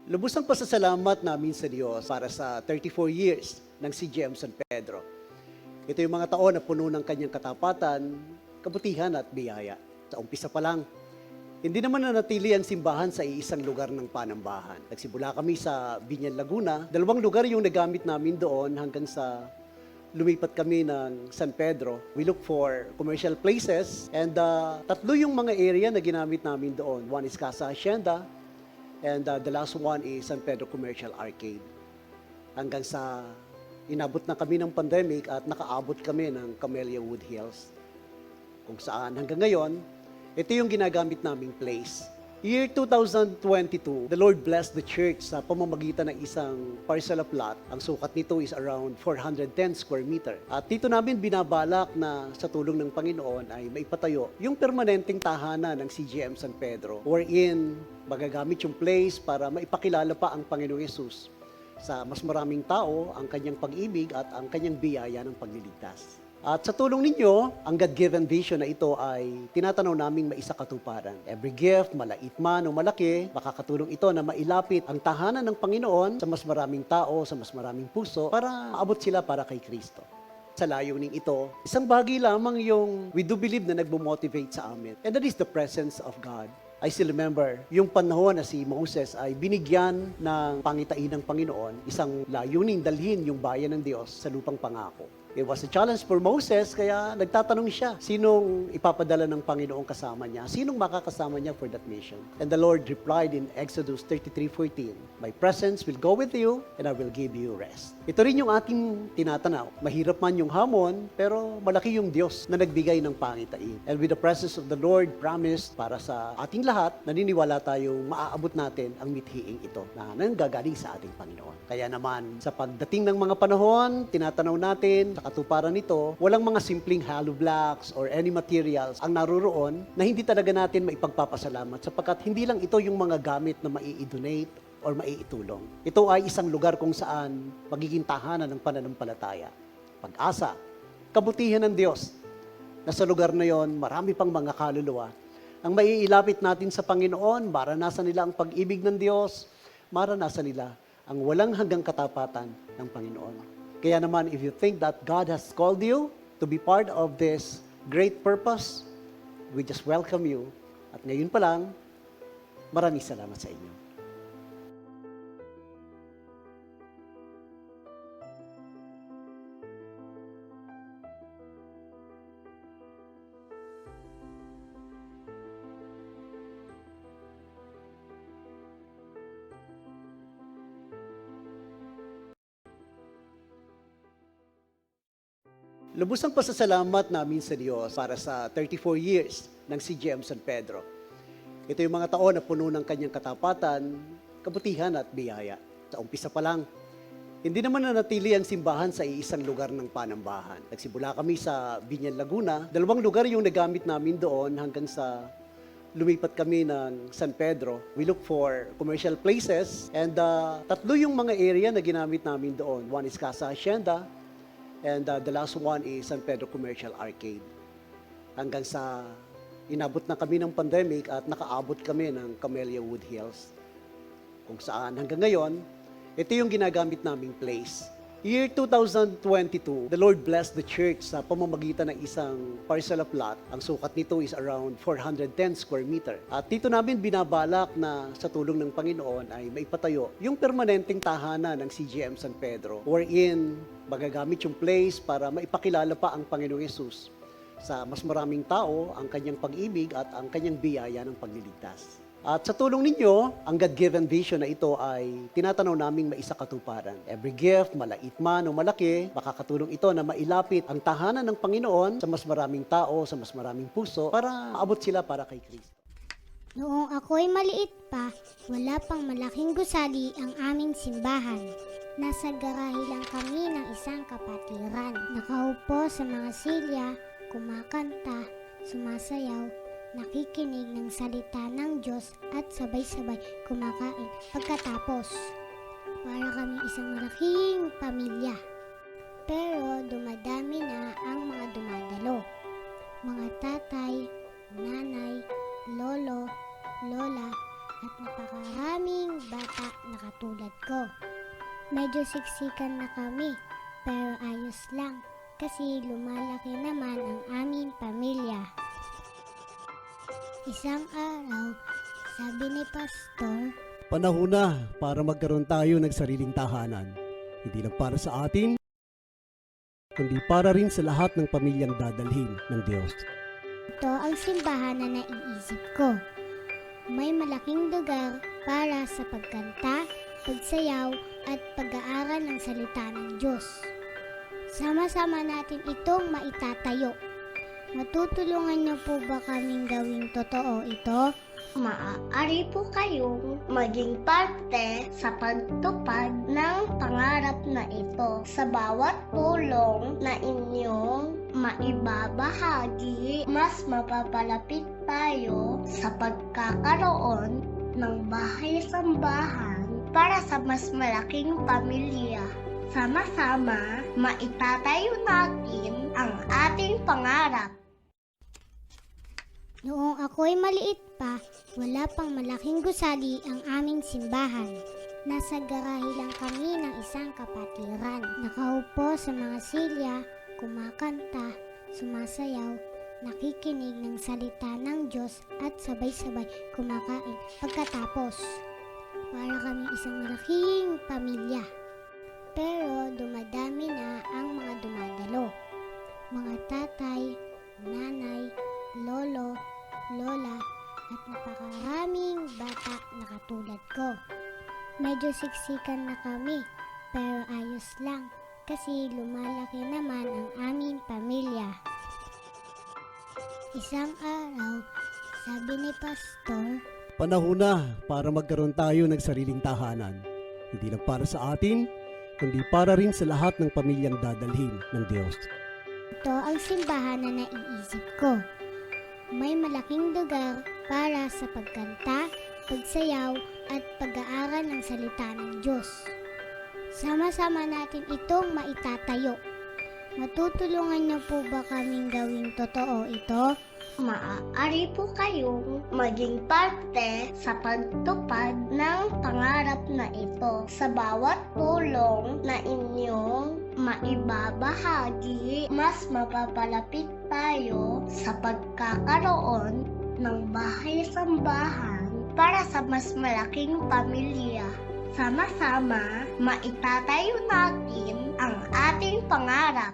Lubos ang pasasalamat namin sa Diyos para sa 34 years ng CGM San Pedro. Ito yung mga taon na puno ng kanyang katapatan, kabutihan at biyaya. Sa umpisa pa lang, hindi naman nanatili ang simbahan sa iisang lugar ng Panambahan. Nagsimula kami sa Binyan, Laguna. 2 lugar yung nagamit namin doon hanggang sa lumipat kami ng San Pedro. We look for commercial places and 3 yung mga area na ginamit namin doon. One is Casa Hacienda and the last one is San Pedro Commercial Arcade. Hanggang sa inabot na kami ng pandemic at nakaabot kami ng Camellia Wood Hills. Kung saan hanggang ngayon, ito yung ginagamit naming place. Year 2022, the Lord blessed the church sa pamamagitan ng isang parcel of lot. Ang sukat nito is around 410 square meter. At dito namin binabalak na sa tulong ng Panginoon ay maipatayo yung permanenteng tahanan ng CGM San Pedro, wherein magagamit yung place para maipakilala pa ang Panginoong Yesus sa mas maraming tao, ang kanyang pag-ibig at ang kanyang biyaya ng pagliligtas. At sa tulong ninyo, ang God-given vision na ito ay tinatanaw naming maisakatuparan. Every gift, malait man o malaki, makakatulong ito na mailapit ang tahanan ng Panginoon sa mas maraming tao, sa mas maraming puso, para maabot sila para kay Kristo. Sa layuning ito, isang bagay lamang yung we do believe na nagbo-motivate sa amin. And that is the presence of God. I still remember, yung panahon na si Moses ay binigyan ng pangitain ng Panginoon, isang layuning dalhin yung bayan ng Diyos sa lupang pangako. It was a challenge for Moses, kaya nagtatanong siya, sinong ipapadala ng Panginoong kasama niya? Sinong makakasama niya for that mission? And the Lord replied in Exodus 33:14, "My presence will go with you, and I will give you rest." Ito rin yung ating tinatanaw. Mahirap man yung hamon, pero malaki yung Diyos na nagbigay ng pangitain. And with the presence of the Lord promised para sa ating lahat, naniniwala tayong maaabot natin ang mithiing ito na nanggagaling sa ating Panginoon. Kaya naman, sa pagdating ng mga panahon, tinatanaw natin, sa katuparan nito, walang mga simpleng hollow blocks or any materials ang naroroon na hindi talaga natin maipagpapasalamat sapagkat hindi lang ito yung mga gamit na mai-donate or maiitulong. Ito ay isang lugar kung saan magiging tahanan ng pananampalataya, pag-asa, kabutihan ng Diyos. Na sa lugar na yon, marami pang mga kaluluwa. Ang maiilapit natin sa Panginoon, maranasan nila ang pag-ibig ng Diyos, maranasan nila ang walang hanggang katapatan ng Panginoon. Kaya naman, if you think that God has called you to be part of this great purpose, we just welcome you. At ngayon pa lang, maraming salamat sa inyo. Lubos ang pasasalamat namin sa Diyos para sa 34 years ng CGM San Pedro. Ito yung mga taon na puno ng kanyang katapatan, kabutihan at biyaya. Sa umpisa pa lang, hindi naman nanatili ang simbahan sa iisang lugar ng Panambahan. Nagsimula kami sa Binyan, Laguna. 2 lugar yung nagamit namin doon hanggang sa lumipat kami ng San Pedro. We look for commercial places and 3 yung mga area na ginamit namin doon. One is Casa Hacienda, and the last one is San Pedro Commercial Arcade. Hanggang sa inabot na kami ng pandemic at nakaabot kami ng Camellia Wood Hills. Kung saan hanggang ngayon, ito yung ginagamit naming place. Year 2022, the Lord blessed the church sa pamamagitan ng isang parcel of lot. Ang sukat nito is around 410 square meter. At dito namin binabalak na sa tulong ng Panginoon ay maipatayo yung permanenteng tahanan ng CGM San Pedro, wherein magagamit yung place para maipakilala pa ang Panginoong Yesus sa mas maraming tao, ang kanyang pag-ibig at ang kanyang biyaya ng pagliligtas. At sa tulong ninyo, ang God-given vision na ito ay tinatanaw naming maisakatuparan. Every gift, malait man o malaki, makakatulong ito na mailapit ang tahanan ng Panginoon sa mas maraming tao, sa mas maraming puso, para maabot sila para kay Kristo. Noong ako'y maliit pa, wala pang malaking gusali ang aming simbahan. Nasa garahe lang kami ng isang kapatiran. Nakaupo sa mga silya, kumakanta, sumasayaw, nakikinig ng salita ng Diyos at sabay-sabay kumakain. Pagkatapos, para kami isang malaking pamilya. Pero dumadami na ang mga dumadalo. Mga tatay, nanay, lolo, lola, at napakaraming bata na katulad ko. Medyo siksikan na kami, pero ayos lang kasi lumalaki naman ang aming pamilya. Isang araw, sabi ni Pastor, Panahon na para magkaroon tayo ng sariling tahanan. Hindi lang para sa atin, kundi para rin sa lahat ng pamilyang dadalhin ng Diyos. ito ang simbahan na naiisip ko. May malaking lugar para sa pagkanta, pagsayaw at pag-aaral ng salita ng Diyos. Sama-sama natin itong maitatayo. Matutulungan niyo po ba kaming gawing totoo ito? Maaari po kayong maging parte sa pagtupad ng pangarap na ito. Sa bawat tulong na inyong maibabahagi, mas mapapalapit tayo sa pagkakaroon ng bahay-sambahan para sa mas malaking pamilya. Sama-sama, maitatayo natin ang ating pangarap. Noong ako'y maliit pa, wala pang malaking gusali ang aming simbahan. Nasa garahe lang kami ng isang kapatiran. Nakaupo sa mga silya, kumakanta, sumasayaw, nakikinig ng salita ng Diyos at sabay-sabay kumakain pagkatapos. Para kami isang malaking pamilya. Pero dumadami na ang mga dumadalo. Mga tatay, nanay, lolo, lola, at napakaraming bata na katulad ko. Medyo siksikan na kami, pero ayos lang kasi lumalaki naman ang aming pamilya. Isang araw, sabi ni Pastor, Panahon na para magkaroon tayo ng sariling tahanan. Hindi lang para sa atin, kundi para rin sa lahat ng pamilyang dadalhin ng Diyos. ito ang simbahan na naiisip ko. May malaking lugar para sa pagkanta, pagsayaw at pag-aaral ng salita ng Diyos. Sama-sama natin itong maitatayo. Matutulungan niyo po ba kaming gawing totoo ito? Maaari po kayong maging parte sa pagtupad ng pangarap na ito. Sa bawat tulong na inyong maibabahagi, mas mapapalapit tayo sa pagkakaroon ng bahay-sambahan para sa mas malaking pamilya. Sama-sama, maitatayo natin ang ating pangarap.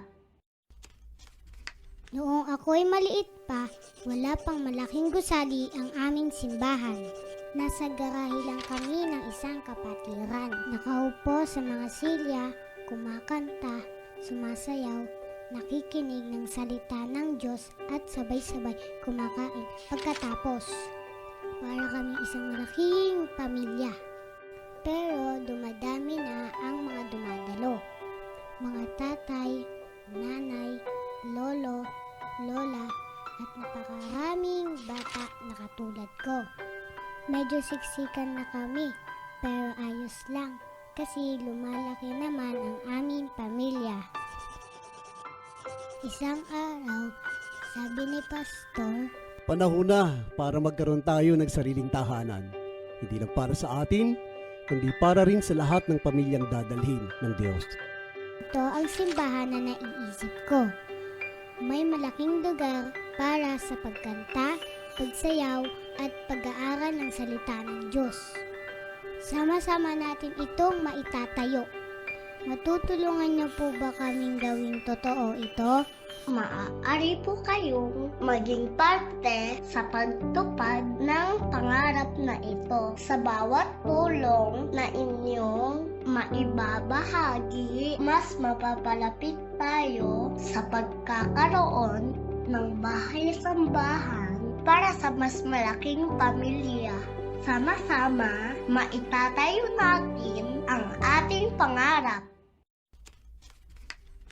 Noong ako'y maliit pa, wala pang malaking gusali ang aming simbahan. Nasa garahe lang kami ng isang kapatiran. Nakaupo sa mga silya, kumakanta, sumasayaw, nakikinig ng salita ng Diyos at sabay-sabay kumakain pagkatapos. Para kami isang malaking pamilya. Pero dumadami na ang mga dumadalo. Mga tatay, nanay, lolo, lola, at napakaraming bata na katulad ko. Medyo siksikan na kami, pero ayos lang kasi lumalaki naman ang aming pamilya. Isang araw, sabi ni Pastor, Panahon na para magkaroon tayo ng sariling tahanan. Hindi lang para sa atin, kundi para rin sa lahat ng pamilyang dadalhin ng Diyos. ito ang simbahan na naiisip ko. May malaking lugar para sa pagkanta, pagsayaw at pag-aaral ng salita ng Diyos. Sama-sama natin itong maitatayo. Matutulungan niyo po ba kaming gawing totoo ito? Maaari po kayong maging parte sa pagtupad ng pangarap na ito. Sa bawat tulong na inyong maibabahagi, mas mapapalapit tayo sa pagkakaroon ng bahay-sambahan para sa mas malaking pamilya. Sama-sama, maitatayo natin ang ating pangarap.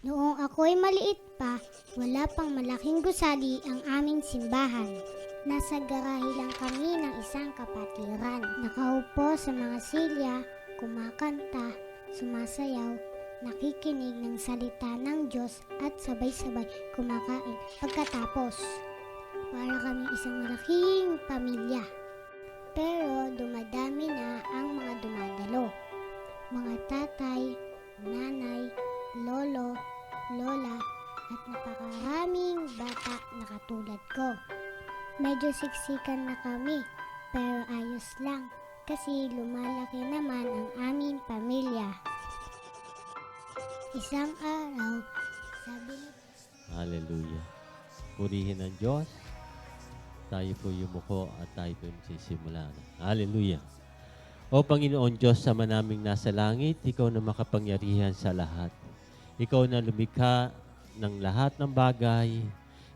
Noong ako'y maliit pa, wala pang malaking gusali ang aming simbahan. Nasa garahe lang kami ng isang kapatiran. Nakaupo sa mga silya, kumakanta, sumasayaw, nakikinig ng salita ng Diyos at sabay-sabay kumakain pagkatapos. Para kami isang malaking pamilya. Pero dumadami na ang mga dumadalo. Mga tatay, nanay, lolo, lola, at napakaraming bata na katulad ko. Medyo siksikan na kami, pero ayos lang kasi lumalaki naman ang aming pamilya. Isang araw, sabi ni Hallelujah. Purihin ang Diyos. Tayo po yumuko at tayo po magsisimula na. Hallelujah. O Panginoon Diyos, sama naming nasa langit, Ikaw na makapangyarihan sa lahat. Ikaw na lumikha ng lahat ng bagay.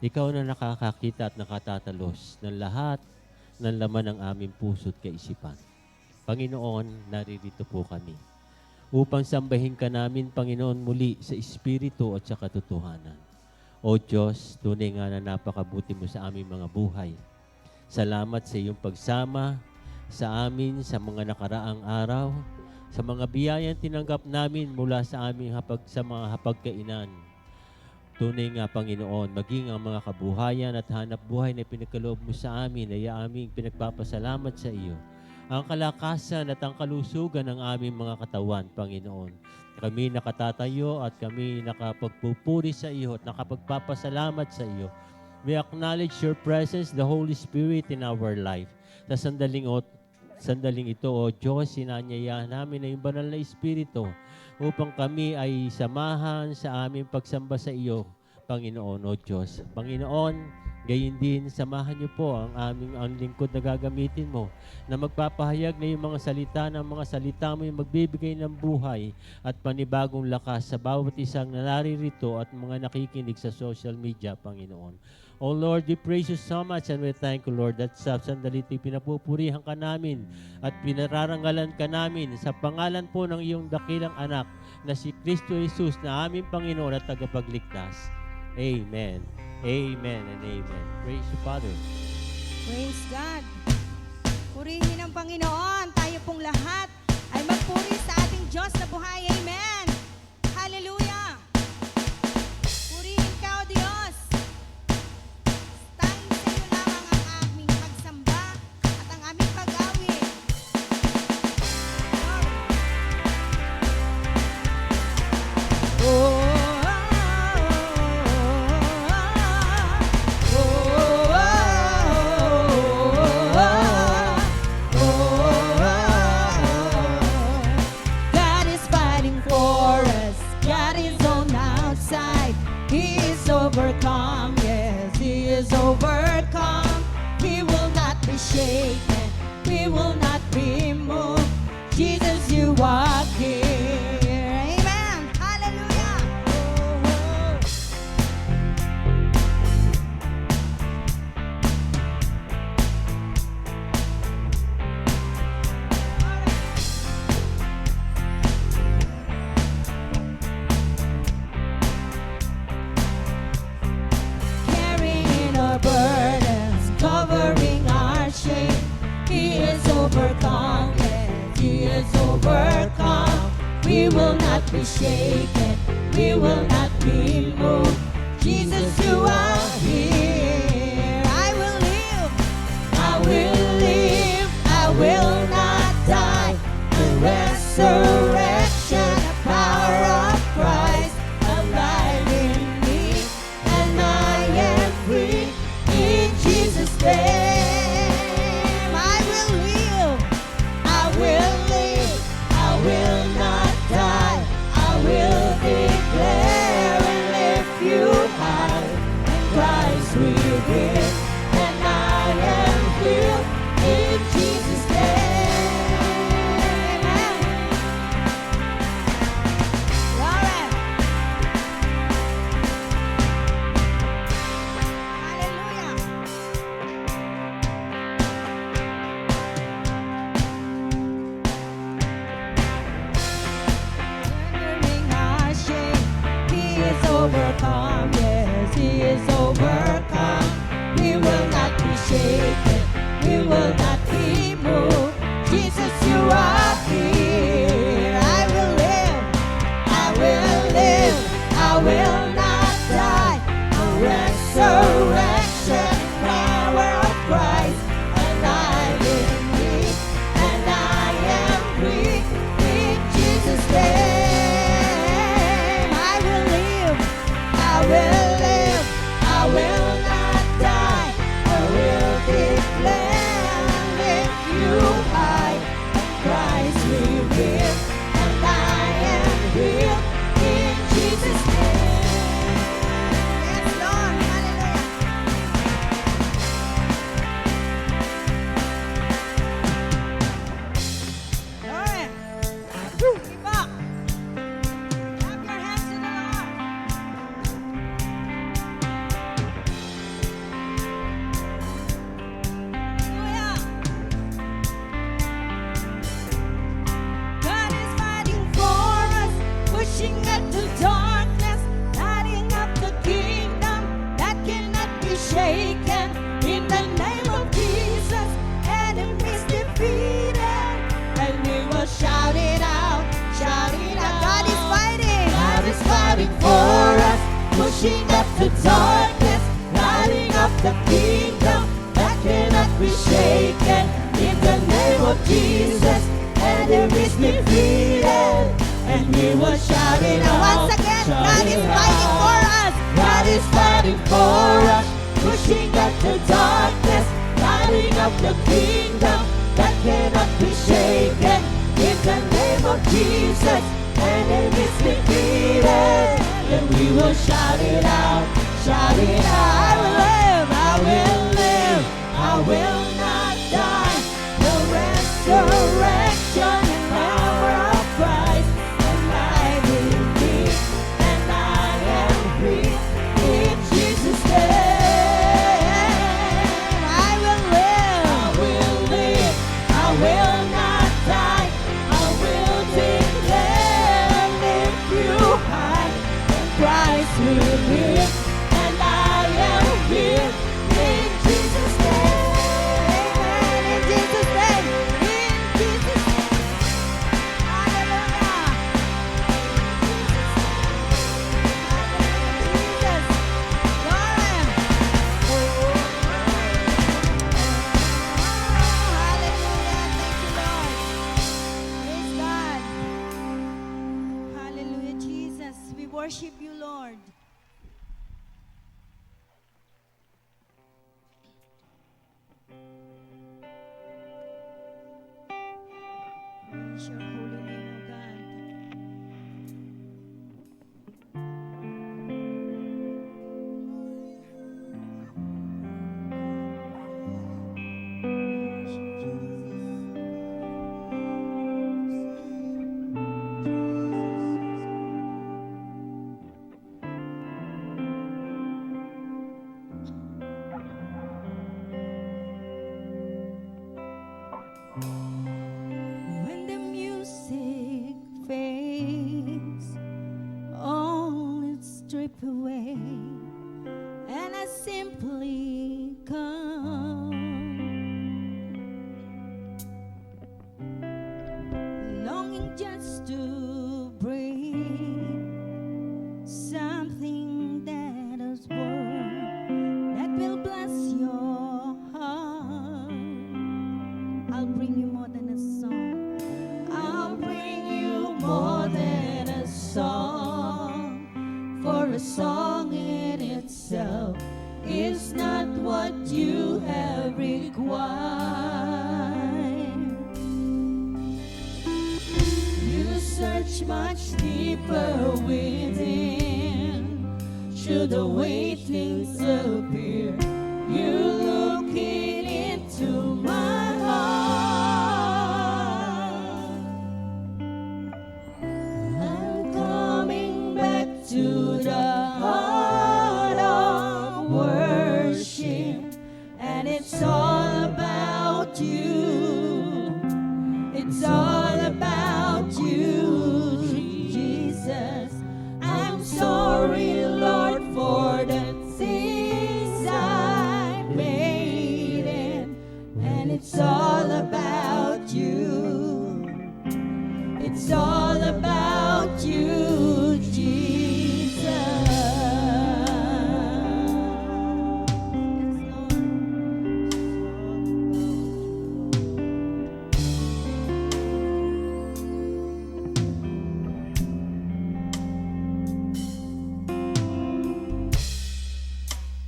Ikaw na nakakakita at nakatatalos ng lahat ng laman ng aming puso at kaisipan. Panginoon, naririto po kami upang sambahin ka namin, Panginoon, muli sa Espiritu at sa katotohanan. O Diyos, tunay nga na napakabuti mo sa aming mga buhay. Salamat sa iyong pagsama sa amin sa mga nakaraang araw, sa mga biyayang tinanggap namin mula sa aming sa mga hapagkainan. Tunay nga, Panginoon, maging ang mga kabuhayan at hanap buhay na pinagkaloob mo sa amin ay aming pinagpapasalamat sa iyo. Ang kalakasan at ang kalusugan ng aming mga katawan, Panginoon. Kami nakatatayo at kami nakapagpupuri sa iyo at nakapagpapasalamat sa iyo. We acknowledge your presence, the Holy Spirit in our life. Sa sandaling ito, O Diyos, sinanyayahan namin na yung banal na Espiritu upang kami ay samahan sa aming pagsamba sa iyo, Panginoon, O Diyos. Panginoon, gayon din, samahan niyo po ang lingkod na gagamitin mo na magpapahayag na yung mga salita mo yung magbibigay ng buhay at panibagong lakas sa bawat isang naririto at mga nakikinig sa social media, Panginoon. Oh Lord, we praise you so much and we thank you, Lord, that sa sandali pinapupurihan ka namin at pinararangalan ka namin sa pangalan po ng iyong dakilang anak na si Kristo Jesus na aming Panginoon at tagapagligtas. Amen. Amen and amen. Praise you, Father. Praise God. Purihin ang Panginoon. Tayo pong lahat ay magpuri sa ating Diyos na buhay. Amen. Hallelujah. Purihin ka, O Diyos. Tanging sa iyo lamang ang aming pagsamba at ang aming pag-awit. Oh. Overcome, yes, He is overcome. We will not be shaken, we will not be moved. Jesus, you are here. Amen. Hallelujah. Burdens, covering our shame. He is overcome, yes, He is overcome. We will not be shaken, we will not be moved. Jesus, you are here. I will live, I will live, I will not die. The resurrection, the power of Christ alive in me, and I am free. In Jesus' name, I will live, I will live, I will not die. I will declare and lift you high. In Christ we live, and I am healed. In Jesus' name, amen. Glory. Hallelujah. Conquering our shame, He is overcome, yes, He is overcome. We will not be shaken, we will not be moved. Jesus, you are here. I will live, I will live, I will not die. A resurrection power of Christ alive in me, to darkness, lighting up the kingdom that cannot be shaken. In the name of Jesus, enemies defeated, and we will shout it out, shout it out. God is fighting for us, pushing up the darkness, lighting up the kingdom that cannot be shaken. In the name of Jesus, enemies defeated, and we will shout it out. Once again, God is fighting for us. God is fighting for us, pushing up the darkness, lighting up the kingdom that cannot be shaken. In the name of Jesus, enemies defeated, and we will shout it out, shout it out. I will live, I will live, I will not die. The resurrection and power of Christ, and I believe, and I am free in Jesus' name. I will live, I will not die. I will declare, lift you high, and Christ will live, and I am here in Jesus' name. Amen. In Jesus' name. In Jesus' name. Hallelujah. Jesus. Glory. Hallelujah. Thank you, Lord. Praise God. Hallelujah, Jesus. We worship you, Lord. Praise your holy name, O God. When the music fades, all it's stripped away, and I simply come, longing just to breathe something that is worth, that will bless your heart. I'll bring you more than a song. I'll bring you more than a song. For a song in itself is not what you have required. You search much deeper within. Should the way things appear, you looking into my heart. I'm coming back to the heart of worship, and it's all about you. It's all about you, Jesus. I'm sorry, Lord, for the things I made it, and it's all about you. It's all about you, Jesus.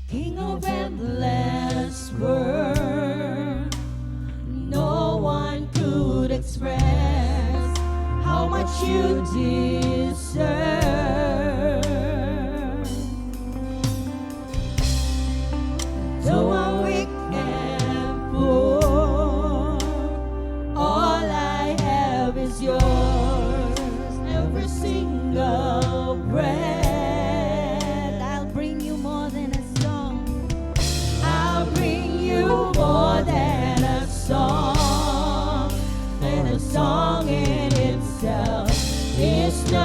King of endless world, no one could express how much you deserve. Though I'm weak and poor, all I have is yours. Every single breath, I'll bring you more than a song. I'll bring you more than a song. And a song in itself is not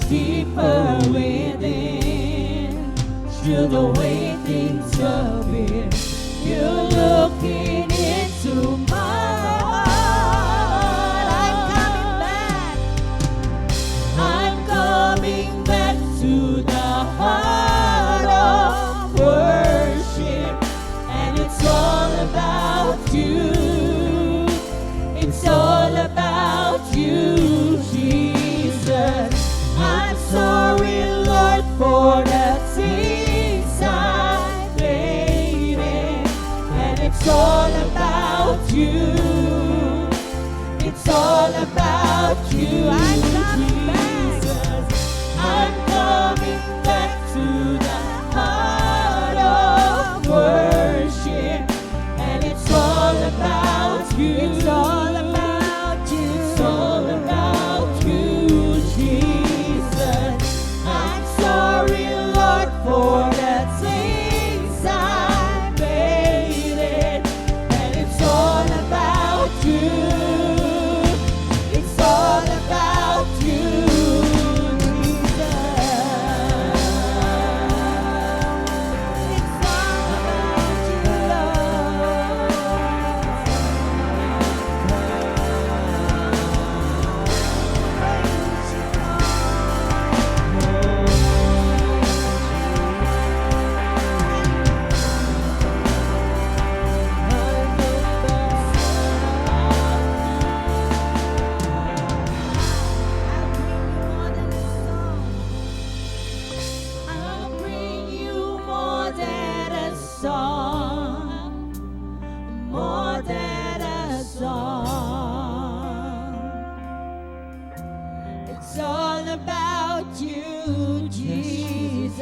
deeper within. Through the way things appear, you're looking into my heart. I'm coming back to the heart of worship, and it's all about you. It's all about you, Jesus. I'm sorry, Lord, for the things I made it, and it's all about you. It's all about you. I'm coming back. I'm coming back to the heart of worship, and it's all about you. It's all about you. It's all about you, Jesus. I'm sorry, Lord, for the things I made it, and it's all about you. It's all about you, Jesus. It's all about you, Lord. Praise you, I'll bring you more than a song, more than a song. It's all about you, Jesus.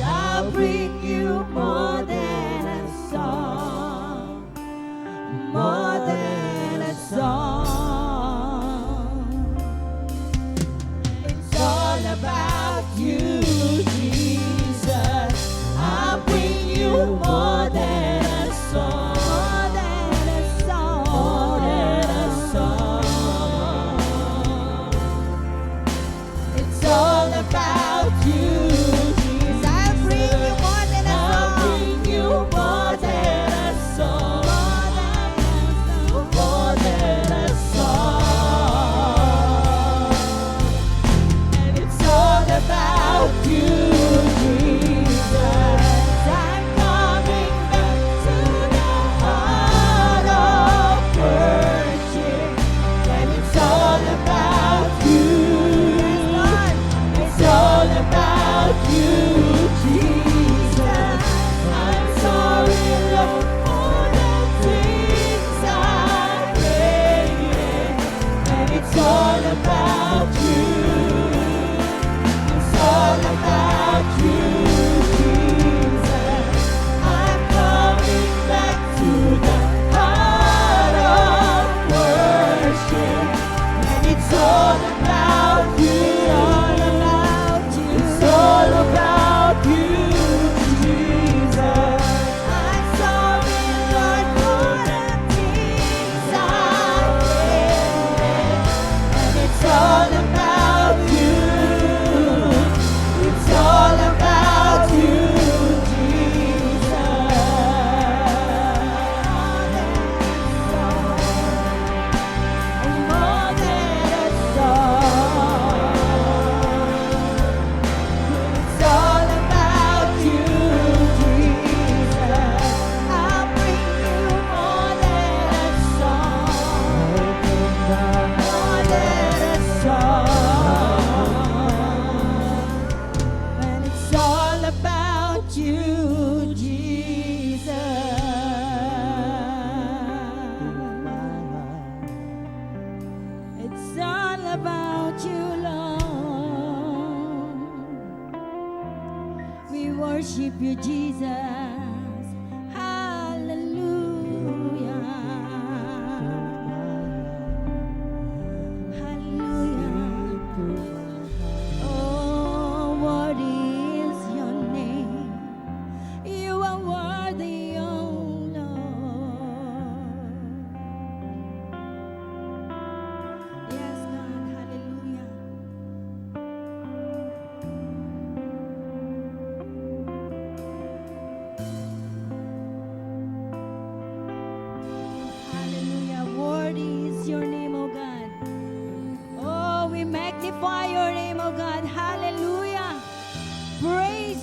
I'll bring you more than a song, more than a song. It's all about you, Jesus. I'll bring you more than a song, more than a song, more than a song. It's all about you, Jesus. I'll bring you more than a song. I'll bring you more than a song, more than a song. And it's all about you, Jesus. I'm coming back to the heart of worship, and it's all about you. It's all about you, Jesus. I'm sorry, Lord, for the things I made, and it's all about you. It's all about you, Jesus. I'm coming back to the heart of worship, and it's all about you. It's all about you, Jesus. I'm sorry, Lord, for the things I did, and it's all about you. It's all about you, Jesus. More than a song. It's all about you, Jesus. I'll bring you more than a song, more than a song. And it's all about you, Jesus. It's all about you, Lord. We worship you, Jesus. Hallelujah. Hallelujah. Oh, what is your name? You are worthy, oh Lord. Yes, God. Hallelujah.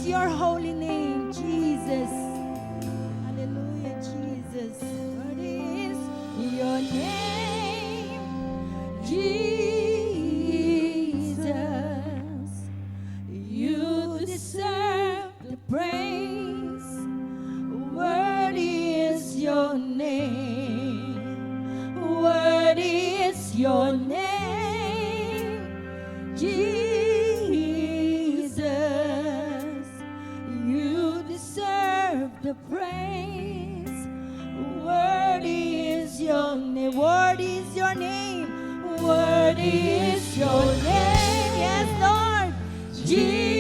your holy name, Jesus. Hallelujah, Jesus. Worthy is your name, Jesus. You deserve the praise. Worthy is your name. Worthy is your name, Jesus. You deserve the praise. Worthy is your name. Worthy is your name. Worthy is your name. Yes, Lord. Jesus.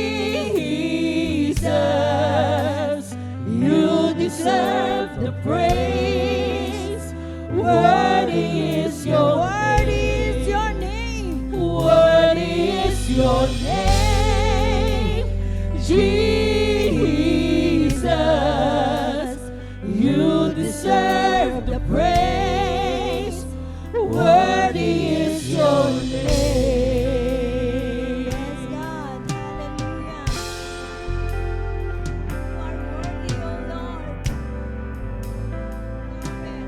You deserve the praise. Worthy is your name. Worthy is your name, Jesus. You deserve the praise. Worthy is your name. Yes, God. Hallelujah. You are worthy, O Lord. Amen.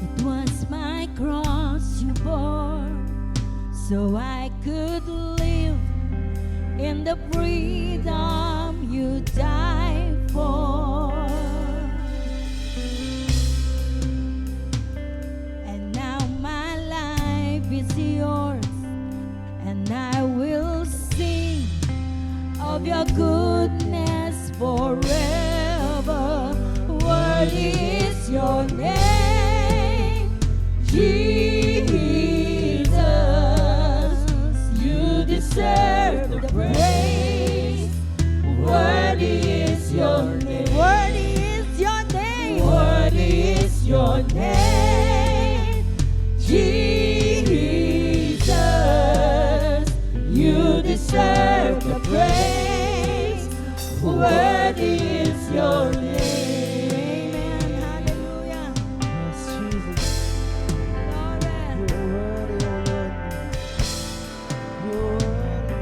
It was my cross you bore, so I could live in the freedom you died for. And now my life is yours, and I will sing of your goodness forever. Worthy is your name, Jesus. You deserve the praise. Worthy is your name. Worthy is your name. Worthy is your name, Jesus. You deserve the praise. Worthy is your name. Amen. Hallelujah. Yes, Jesus. Glory. You're worthy, O Lord. You're worthy.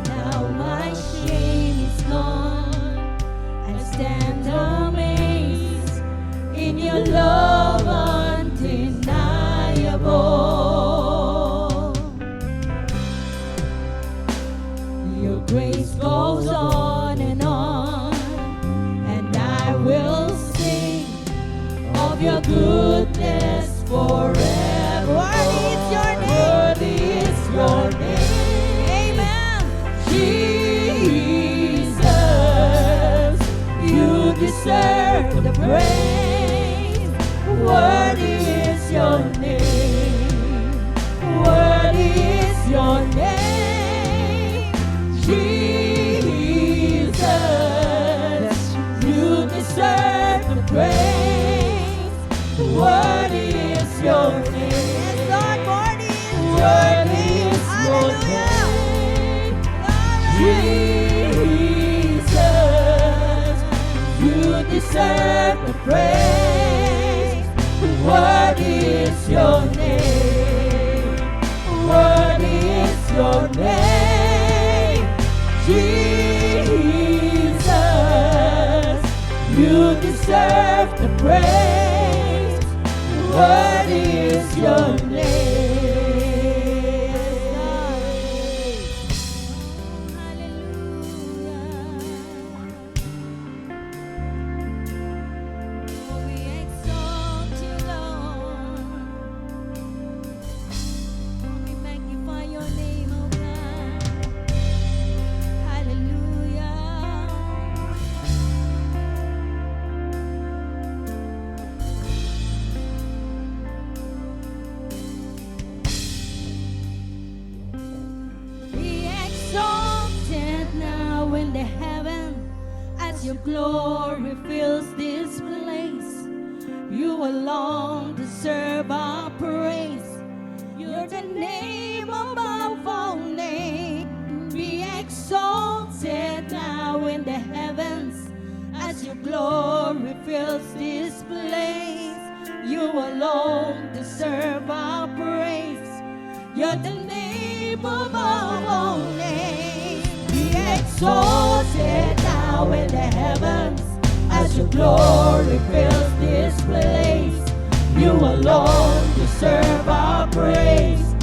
Now my shame is gone. I stand amazed in your love undeniable. Your grace goes on, and I will sing of your goodness forever. Worthy is your name. Worthy is your name. Amen. Jesus, you deserve the praise. Worthy is your name. Worthy is your name, Jesus. You deserve the praise. Worthy is your name. Yes, Lord, worthy is your name. Hallelujah. Jesus, you deserve the praise. Worthy is your name. Worthy is your name, Jesus. You deserve the praise. Worthy is your name. Hallelujah. Oh, we exalt you, Lord. We magnify your name, oh God. Hallelujah. Be exalted now in the heaven as your glory fills this place. You alone deserve our praise. You're the name above all names. Be exalted now in the heavens your glory fills this place. You alone deserve our praise. You're the name above all names. Be exalted now in the heavens as your glory fills this place. You alone deserve our praise.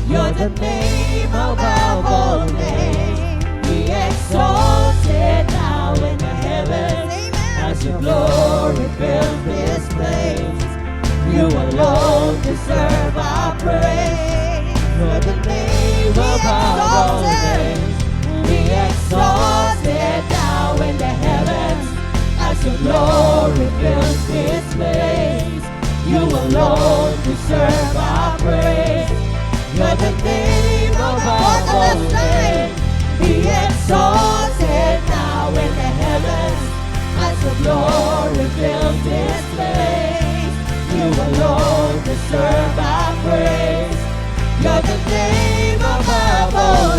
You're the name above all names. Be exalted now in the heavens as your glory fills this place. You alone deserve our praise. You're the name above all names. Be exalted now in the heavens as your glory fills this place. You alone deserve our praise. You're the name above all names. Be exalted now in the heavens as your glory fills this place. You alone deserve our praise. You're the name above all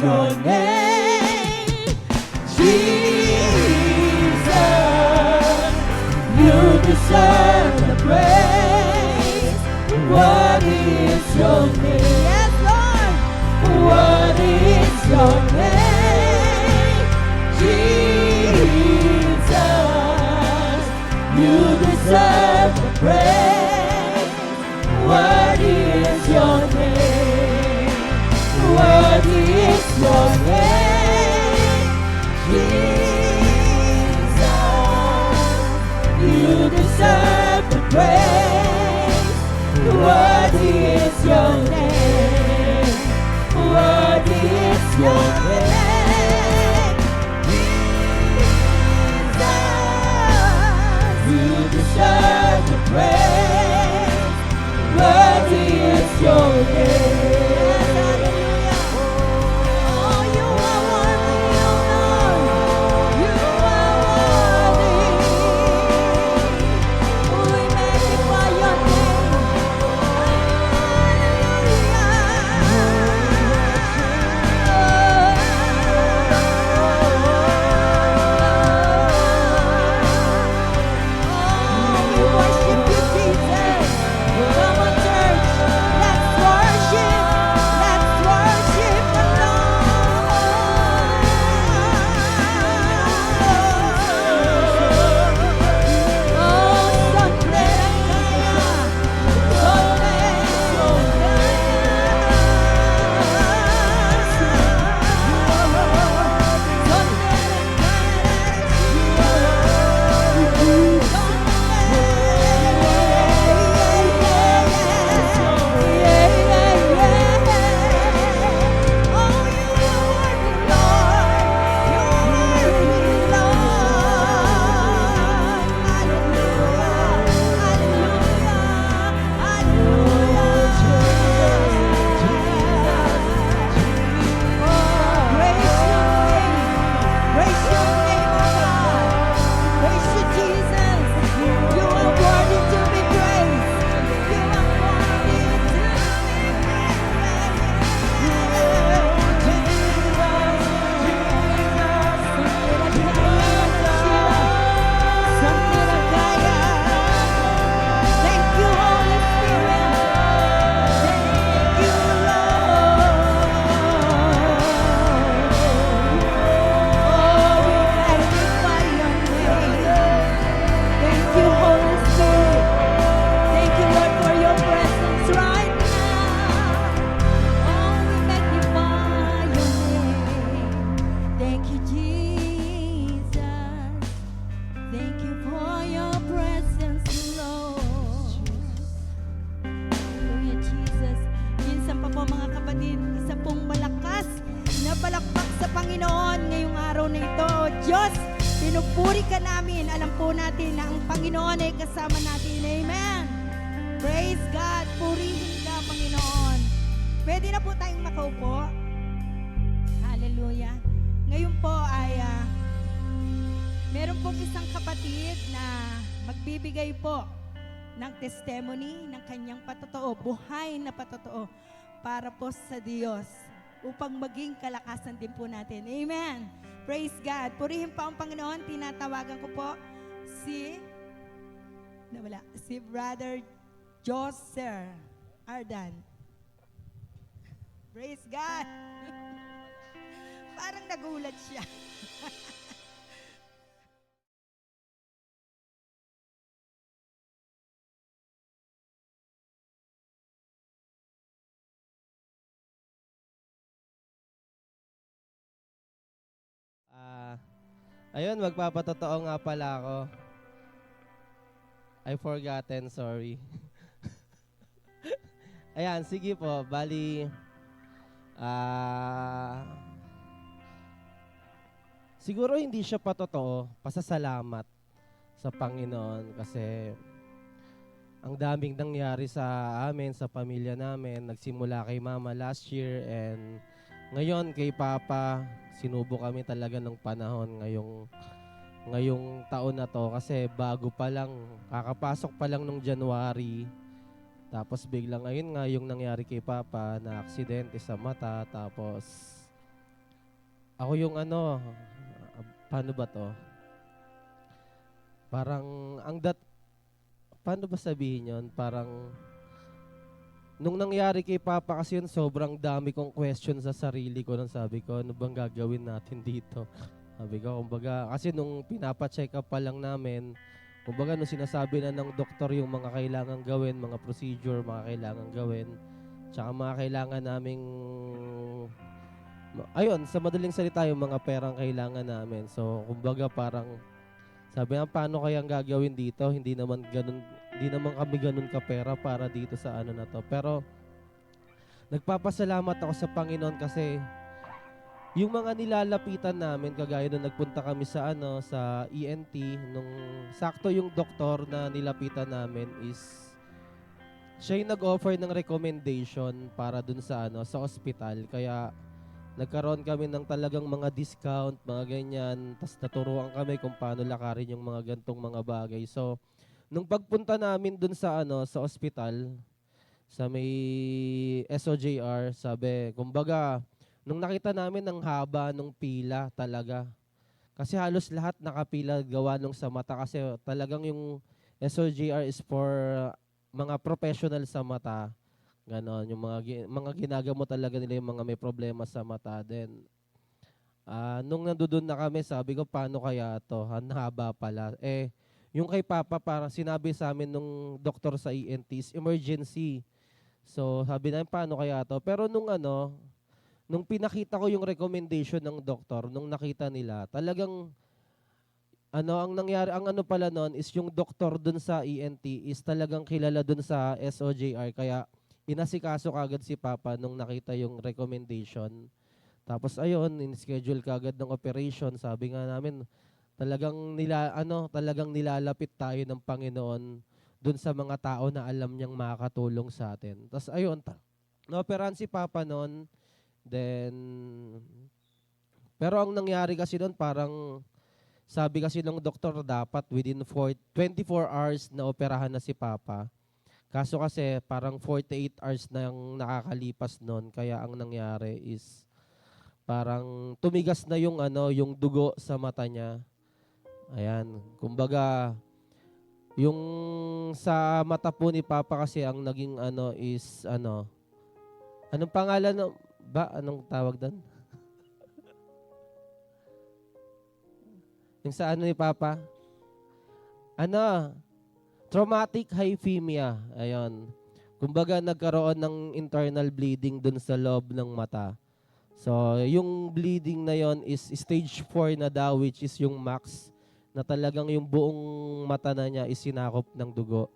your name, Jesus. You deserve the praise. Worthy is your name, yes, Lord. Worthy is your name, Jesus. You deserve the praise. Worthy is your name. Worthy is your name, Jesus. You deserve the praise. Worthy is your name. Worthy is your name, Jesus. You deserve the praise. Worthy is your name. pinupuri ka namin. Alam po natin na ang Panginoon ay kasama natin. Amen. Praise God. Purihin ka, Panginoon. Pwede na po tayong makaupo. Hallelujah. Ngayon po ay meron pong isang kapatid na magbibigay po ng testimony ng kanyang patotoo, buhay na patotoo para po sa Diyos upang maging kalakasan din po natin. Amen. Praise God. Purihin pa ang Panginoon. Tinatawagan ko po si Brother Joser Ardan. Praise God. Parang nagulat siya. Ayun, magpapatotoo nga pala ako. I forgotten, sorry. Ayan, sige po, bali, siguro hindi siya patotoo, pasasalamat sa Panginoon kasi ang daming nangyari sa amin, sa pamilya namin. Nagsimula kay Mama last year and ngayon kay Papa, sinubo kami talaga ng panahon ngayong taon na to kasi bago pa lang, kakapasok pa lang nung January. Tapos biglang ngayon nga yung nangyari kay Papa na aksidente sa mata. Tapos ako yung paano ba to? Parang paano ba sabihin yun? Parang nung nangyari kay Papa kasi yun, sobrang dami kong question sa sarili ko. Nung sabi ko, ano bang gagawin natin dito? Sabi ko, kumbaga, kasi nung pinapa-check up pa lang namin, kumbaga, nung sinasabi na ng doktor yung mga kailangan gawin, mga procedure, mga kailangan gawin, tsaka mga kailangan naming, ayun, sa madaling salita, yung mga perang kailangan namin. So, kumbaga, parang, sabi nga, paano kayang gagawin dito? Hindi naman kami ganun kapera para dito sa ano na to. Pero, nagpapasalamat ako sa Panginoon kasi, yung mga nilalapitan namin, kagaya nung nagpunta kami sa sa ENT, nung sakto yung doktor na nilapitan namin is siya yung nag-offer ng recommendation para dun sa sa ospital. Kaya nagkaroon kami ng talagang mga discount, mga ganyan. Tapos naturuan kami kung paano lakarin yung mga gantong mga bagay. So, nung pagpunta namin dun sa sa ospital, sa may SOJR, sabi, kumbaga, nung nakita namin ang haba nung pila talaga. Kasi halos lahat nakapila gawa nung sa mata kasi talagang yung SOJR is for mga professional sa mata. Ganon, yung mga ginagamo talaga nila yung mga may problema sa mata. Then, nung nandoon na kami, sabi ko, paano kaya to? Ang haba pala. Yung kay Papa, parang sinabi sa amin nung doktor sa ENT is emergency. So, sabi namin, paano kaya to? Pero nung pinakita ko yung recommendation ng doktor, nung nakita nila, talagang, ang nangyari, ang pala nun is yung doktor dun sa ENT is talagang kilala dun sa SOJR, kaya inasikaso kagad si Papa nung nakita yung recommendation. Tapos ayun, in-schedule kagad ng operation, sabi nga namin, talagang nilalapit tayo ng Panginoon dun sa mga tao na alam niyang makakatulong sa atin. Tapos ayun, na-operahan si Papa nun. Then, pero ang nangyari kasi doon, parang sabi kasi ng doktor dapat within 24 hours na operahan na si Papa. Kaso kasi parang 48 hours na yung nakakalipas noon. Kaya ang nangyari is parang tumigas na yung yung dugo sa mata niya. Ayan, kumbaga yung sa mata po ni Papa kasi ang naging is anong pangalan anong tawag doon? Yung sa ni Papa? Traumatic hypemia. Ayun. Kumbaga nagkaroon ng internal bleeding dun sa loob ng mata. So, yung bleeding na yon is stage 4 na daw, which is yung max, na talagang yung buong mata na niya is sinakop ng dugo.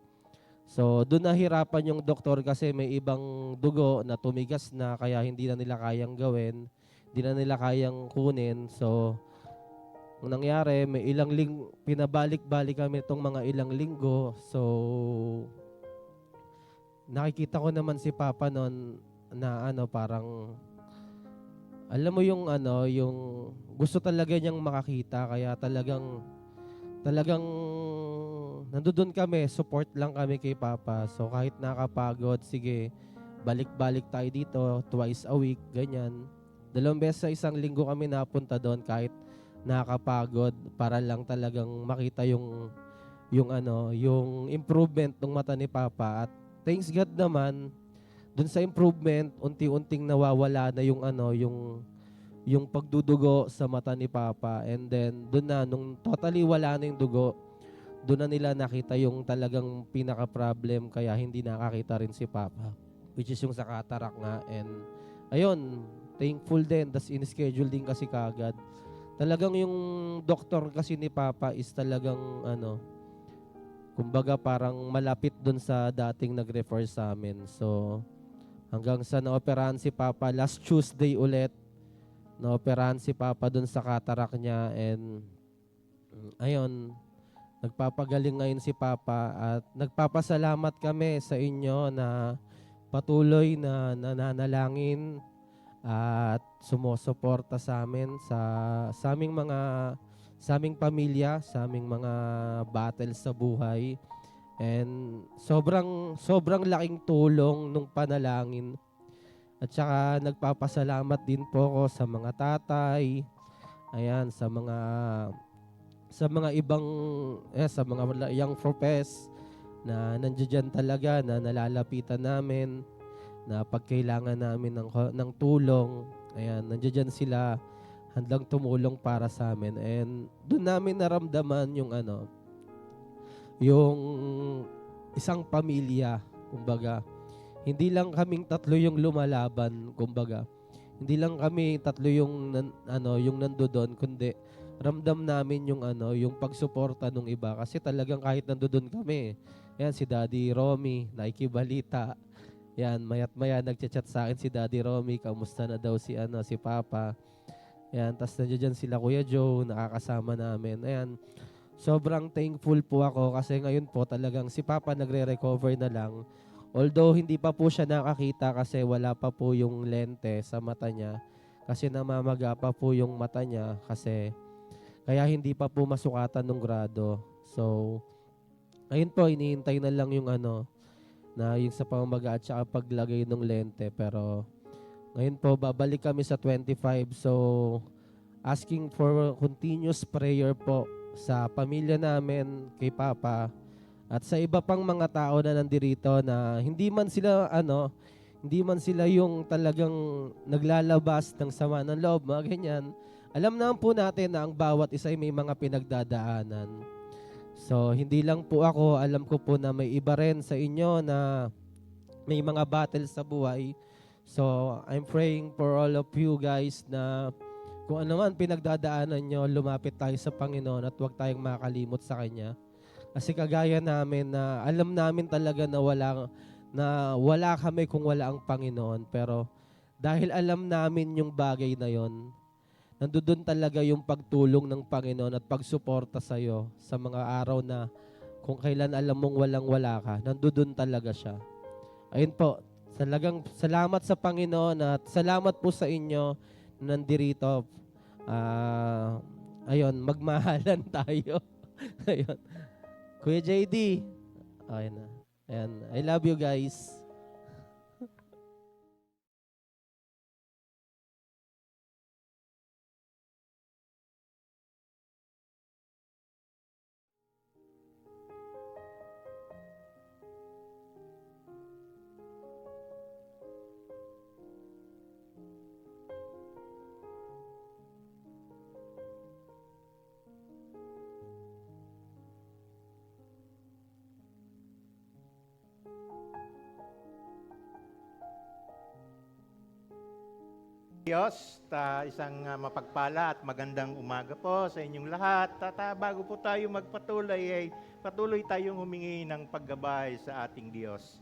So, doon nahirapan yung doktor kasi may ibang dugo na tumigas na kaya hindi na nila kayang gawin, hindi na nila kayang kunin. So, Ang nangyari, may pinabalik-balik kami itong mga ilang linggo. So, nakikita ko naman si Papa noon na parang, alam mo yung yung gusto talaga niyang makakita. Kaya talagang nandoon kami, support lang kami kay Papa. So, kahit nakapagod, sige, balik-balik tayo dito twice a week, ganyan. 2 beses sa isang linggo kami napunta doon kahit nakakapagod para lang talagang makita yung improvement ng mata ni Papa. At thanks God naman, dun sa improvement, unti-unting nawawala na yung pagdudugo sa mata ni Papa. And then, dun na, nung totally wala na yung dugo, doon na nila nakita yung talagang pinaka-problem kaya hindi nakakita rin si Papa. Which is yung sa cataract nga. And, ayun, thankful din. Tas in-schedule din kasi kagad. Talagang yung doktor kasi ni Papa is talagang kumbaga parang malapit dun sa dating nag-refer sa amin. So, hanggang sa naoperahan si Papa, last Tuesday ulit, naoperahan si Papa dun sa cataract niya. And, ayun, nagpapagaling ngayon si Papa at nagpapasalamat kami sa inyo na patuloy na nananalangin at sumusuporta sa amin sa aming pamilya, sa aming mga battles sa buhay. And sobrang laking tulong nung panalangin. At saka nagpapasalamat din po ako sa mga tatay, ayan, sa mga ibang sa mga young profes na nandiyan talaga na nalalapitan namin na pagkailangan namin ng tulong. Ayan, nandiyan sila handang tumulong para sa amin. And doon namin naramdaman yung isang pamilya, kumbaga. Hindi lang kaming tatlo yung lumalaban, kumbaga. Hindi lang kami tatlo yung nandoon, kundi ramdam namin yung pagsuporta ng iba kasi talagang kahit nandoon kami. Yan si Daddy Romy, nakikibalita. Yan, mayat-maya nagchat-chat sa akin si Daddy Romy, kamusta na daw si Papa. Yan, tas nandiyan sila Kuya Joe, nakakasama namin. Ayan, sobrang thankful po ako kasi ngayon po talagang si Papa nagre-recover na lang. Although hindi pa po siya nakakita kasi wala pa po yung lente sa mata niya. Kasi namamaga pa po yung mata niya kasi kaya hindi pa po masukatan ng grado. So, ayun po, hinihintay na lang yung na yung sa pamamaga at saka paglagay ng lente. Pero ngayon po, babalik kami sa 25. So, asking for continuous prayer po sa pamilya namin, kay Papa, at sa iba pang mga tao na nandirito na hindi man sila yung talagang naglalabas ng sama ng loob, mga ganyan. Alam naman po natin na ang bawat isa ay may mga pinagdadaanan. So, hindi lang po ako, alam ko po na may iba rin sa inyo na may mga battles sa buhay. So, I'm praying for all of you guys na kung ano man pinagdadaanan nyo, lumapit tayo sa Panginoon at huwag tayong makalimot sa Kanya. Kasi kagaya namin na alam namin talaga na wala kami kung wala ang Panginoon. Pero dahil alam namin yung bagay na yon, nandoon talaga yung pagtulong ng Panginoon at pagsuporta sa iyo sa mga araw na kung kailan alam mong walang-wala ka, nandoon talaga siya. Ayun po, talagang salamat sa Panginoon at salamat po sa inyo na nandirito. Ayun, magmahalan tayo. Ayun. Kuya JD, ayun na. Ayan. I love you guys. Diyos, isang mapagpala at magandang umaga po sa inyong lahat. Bago po tayo magpatuloy, ay patuloy tayong humingi ng paggabay sa ating Diyos.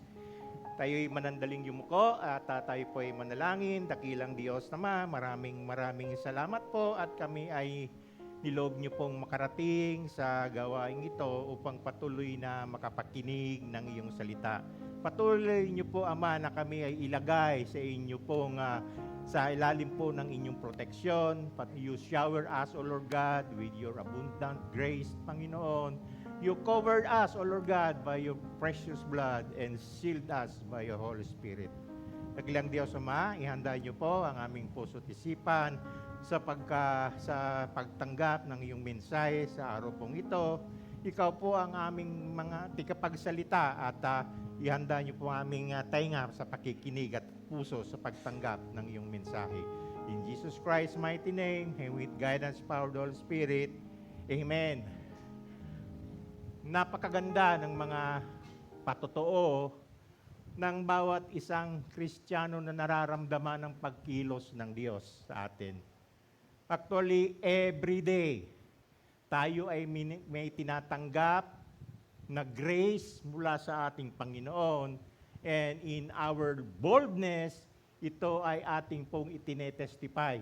Tayo'y manandaling yumuko at tayo po ay manalangin. Dakilang Diyos naman, maraming salamat po at kami ay niloob niyo pong makarating sa gawaing ito upang patuloy na makapakinig ng iyong salita. Patuloy niyo po, Ama, na kami ay ilagay sa inyo pong sa ilalim po ng inyong proteksyon. You shower us, O Lord God, with your abundant grace, Panginoon. You covered us, O Lord God, by your precious blood and sealed us by your Holy Spirit. Nagilang Diyos, Ama, ihanda niyo po ang aming puso't isipan sa pagtanggap ng iyong mensahe sa araw pong ito. Ikaw po ang aming mga tikapagsalita at ihanda niyo po ang aming tainga sa pakikinig at puso sa pagtanggap ng iyong mensahe. In Jesus Christ's mighty name, and with guidance, power of the Holy Spirit, Amen. Napakaganda ng mga patotoo ng bawat isang Kristiyano na nararamdaman ng pagkilos ng Diyos sa atin. Actually, every day, tayo ay may tinatanggap na grace mula sa ating Panginoon, and in our boldness, ito ay ating pong itinetestify.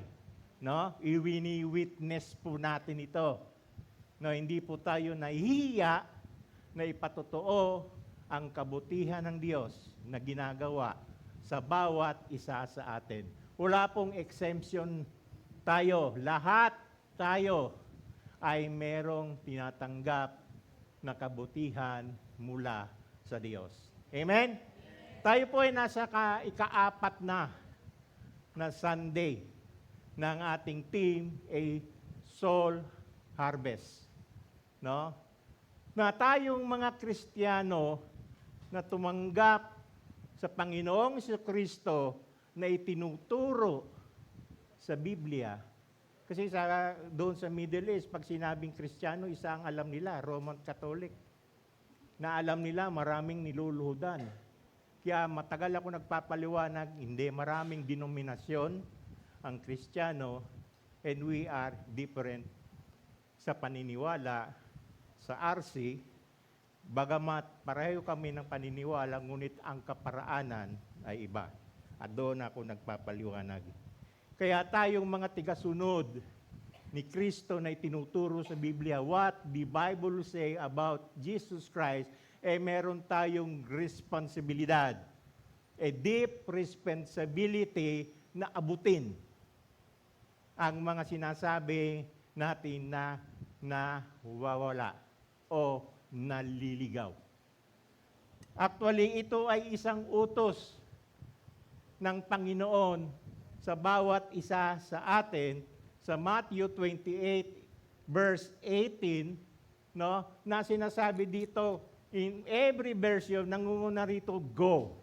No? Iwini-witness po natin ito. No, hindi po tayo nahihiya na ipatotoo ang kabutihan ng Diyos na ginagawa sa bawat isa sa atin. Wala pong exemption tayo. Lahat tayo ay merong tinatanggap na kabutihan mula sa Diyos. Amen? Tayo po ay nasa ika-4 na Sunday ng ating team, a soul harvest. No? Na tayong mga Kristiyano na tumanggap sa Panginoong Kristo na itinuturo sa Biblia. Kasi doon sa Middle East, pag sinabing Kristiyano, isa ang alam nila, Roman Catholic. Na alam nila maraming niluluhudan. Kaya matagal ako nagpapaliwanag, hindi, maraming denominasyon ang Kristiyano, and we are different sa paniniwala sa RC, bagamat pareho kami ng paniniwala, ngunit ang kaparaanan ay iba. At doon ako nagpapaliwanag. Kaya tayong mga tigasunod ni Kristo na itinuturo sa Biblia, what the Bible say about Jesus Christ, meron tayong responsibilidad. A deep responsibility na abutin ang mga sinasabi natin na nawawala o naliligaw. Actually, ito ay isang utos ng Panginoon sa bawat isa sa atin sa Matthew 28 verse 18, no, na sinasabi dito in every version, nangunguna rito, go.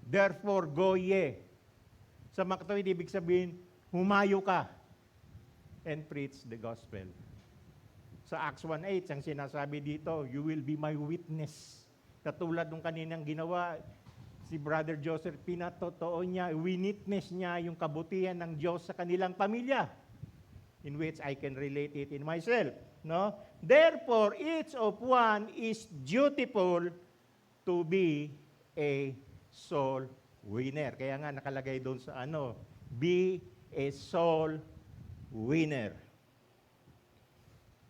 Therefore, go ye. Sa mga katawid, ibig sabihin, humayo ka and preach the gospel. Sa Acts 1:8, ang sinasabi dito, you will be my witness. Katulad ng kaninang ginawa, si Brother Joseph, pinatotoo niya, winitness niya yung kabutihan ng Diyos sa kanilang pamilya, in which I can relate it in myself. No? Therefore, each of one is dutiful to be a soul winner. Kaya nga nakalagay doon sa be a soul winner.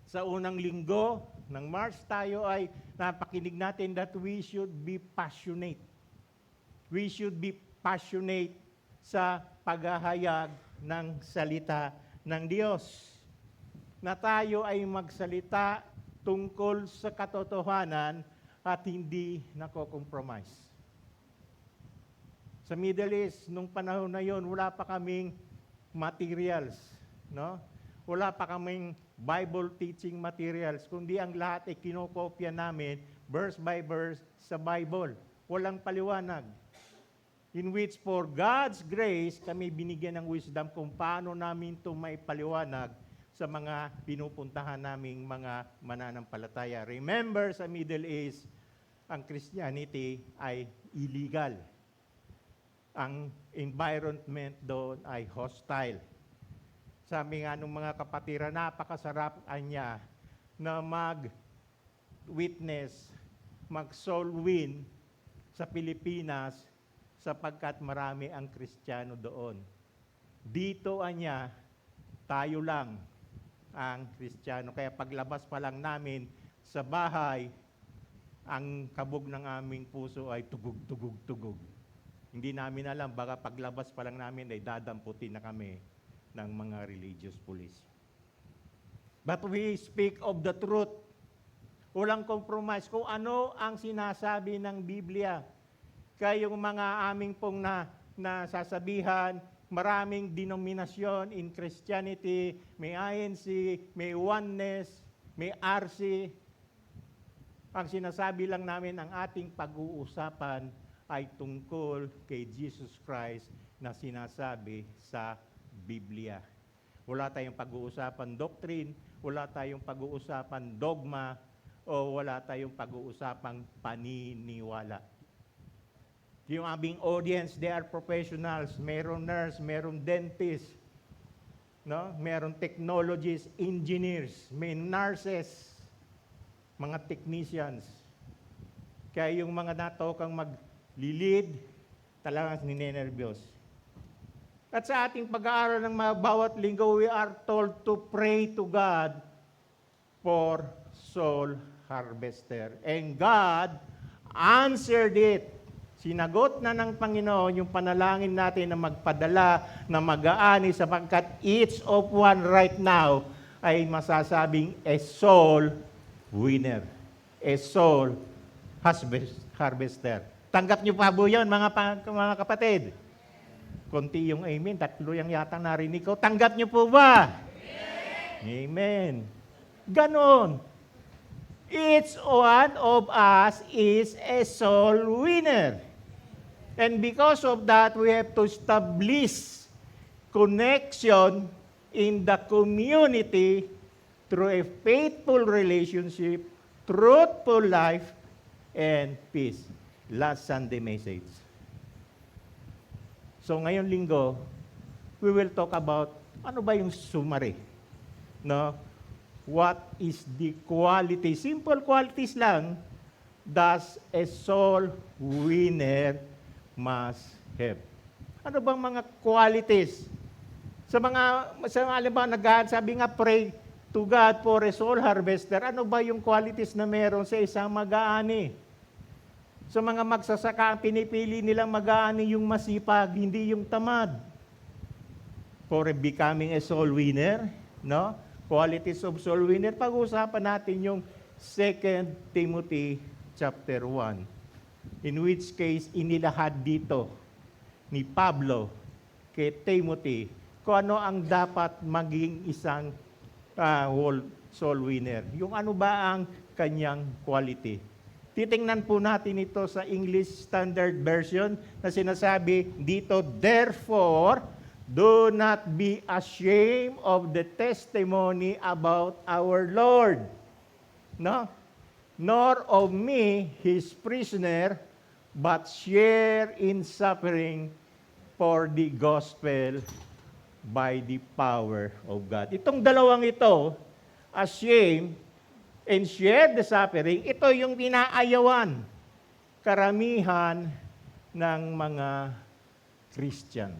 Sa unang linggo ng March, tayo ay napakinig natin that we should be passionate. We should be passionate sa paghahayag ng salita ng Diyos. Na tayo ay magsalita tungkol sa katotohanan at hindi nako-compromise. Sa Middle East, nung panahon na yon, wala pa kaming materials, no? Wala pa kaming Bible teaching materials, kundi ang lahat ay kinokopya namin verse by verse sa Bible. Walang paliwanag. In which for God's grace, kami binigyan ng wisdom kung paano namin ito may paliwanag sa mga pinupuntahan naming mga mananampalataya. Remember, sa Middle East, ang Christianity ay illegal. Ang environment doon ay hostile. Sabi nga nung mga kapatiran, napakasarap niya na mag-witness, mag-soul win sa Pilipinas sapagkat marami ang Kristiyano doon. Dito tayo lang ang Kristiyano. Kaya paglabas pa lang namin sa bahay, ang kabog ng aming puso ay tugug, tugug, tugug. Hindi namin alam, baka paglabas pa lang namin ay dadamputin na kami ng mga religious police. But we speak of the truth. Walang compromise kung ano ang sinasabi ng Biblia. Kaya yung mga aming pong nasasabihan, maraming denominasyon in Christianity, may INC, may Oneness, may RC. Ang sinasabi lang namin, ang ating pag-uusapan ay tungkol kay Jesus Christ na sinasabi sa Biblia. Wala tayong pag-uusapan doctrine, wala tayong pag-uusapan dogma, o wala tayong pag-uusapang paniniwala. Yung aming audience, they are professionals. Meron nurse, meron dentist, no? Meron technologists, engineers, may nurses, mga technicians. Kaya yung mga natokang maglilid, talagang ninenervyos. At sa ating pag-aaral ng mga bawat linggo, we are told to pray to God for soul harvester. And God answered it. Sinagot na ng Panginoon yung panalangin natin na magpadala, na mag-aani, sapagkat each of one right now ay masasabing a soul winner, a soul harvester. Tanggap niyo pa po yun, mga kapatid? Konti yung amen, 3 yung yata narinig ko. Tanggap niyo po ba? Amen. Ganon. Each one of us is a soul winner. And because of that, we have to establish connection in the community through a faithful relationship, truthful life, and peace. Last Sunday message. So ngayon linggo, we will talk about ano ba yung summary? No? What is the quality? Simple qualities lang. Does a soul winner must have? Ano bang mga qualities? Sa halimbawa, sabi nga, pray to God for a soul harvester. Ano ba yung qualities na meron sa isang mag-aani? Sa mga magsasaka, ang pinipili nilang mag-aani yung masipag, hindi yung tamad. For becoming a soul winner, no? Qualities of soul winner, pag-uusapan natin yung 2 Timothy chapter 1. In which case, inilahad dito ni Pablo kay Timothy kung ano ang dapat maging isang soul winner. Yung ano ba ang kanyang quality. Titingnan po natin ito sa English Standard Version na sinasabi dito, therefore, do not be ashamed of the testimony about our Lord. No? Nor of me, his prisoner, but share in suffering for the gospel by the power of God. Itong dalawang ito, ashamed and share the suffering, ito yung pinaayawan karamihan ng mga Christian.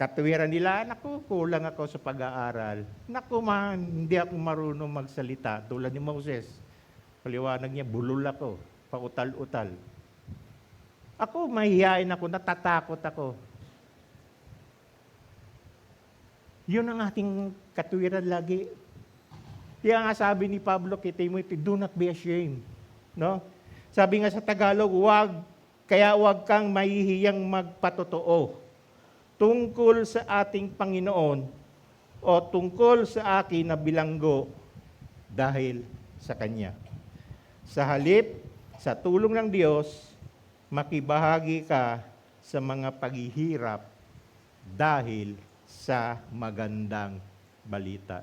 Katuwiran nila, naku, kulang ako sa pag-aaral. Naku man, hindi ako marunong magsalita. Tulad ni Moses. Paliwanag niya, bulol ako, pautal-utal. Ako, mahihain ako, natatakot ako. Yun ang ating katuwiran lagi. Kaya nga sabi ni Pablo kay Timothy, do not be ashamed. No? Sabi nga sa Tagalog, kaya wag kang mahihiyang magpatotoo tungkol sa ating Panginoon o tungkol sa akin na bilanggo dahil sa Kanya. Sa halip, sa tulong ng Diyos, makibahagi ka sa mga paghihirap dahil sa magandang balita.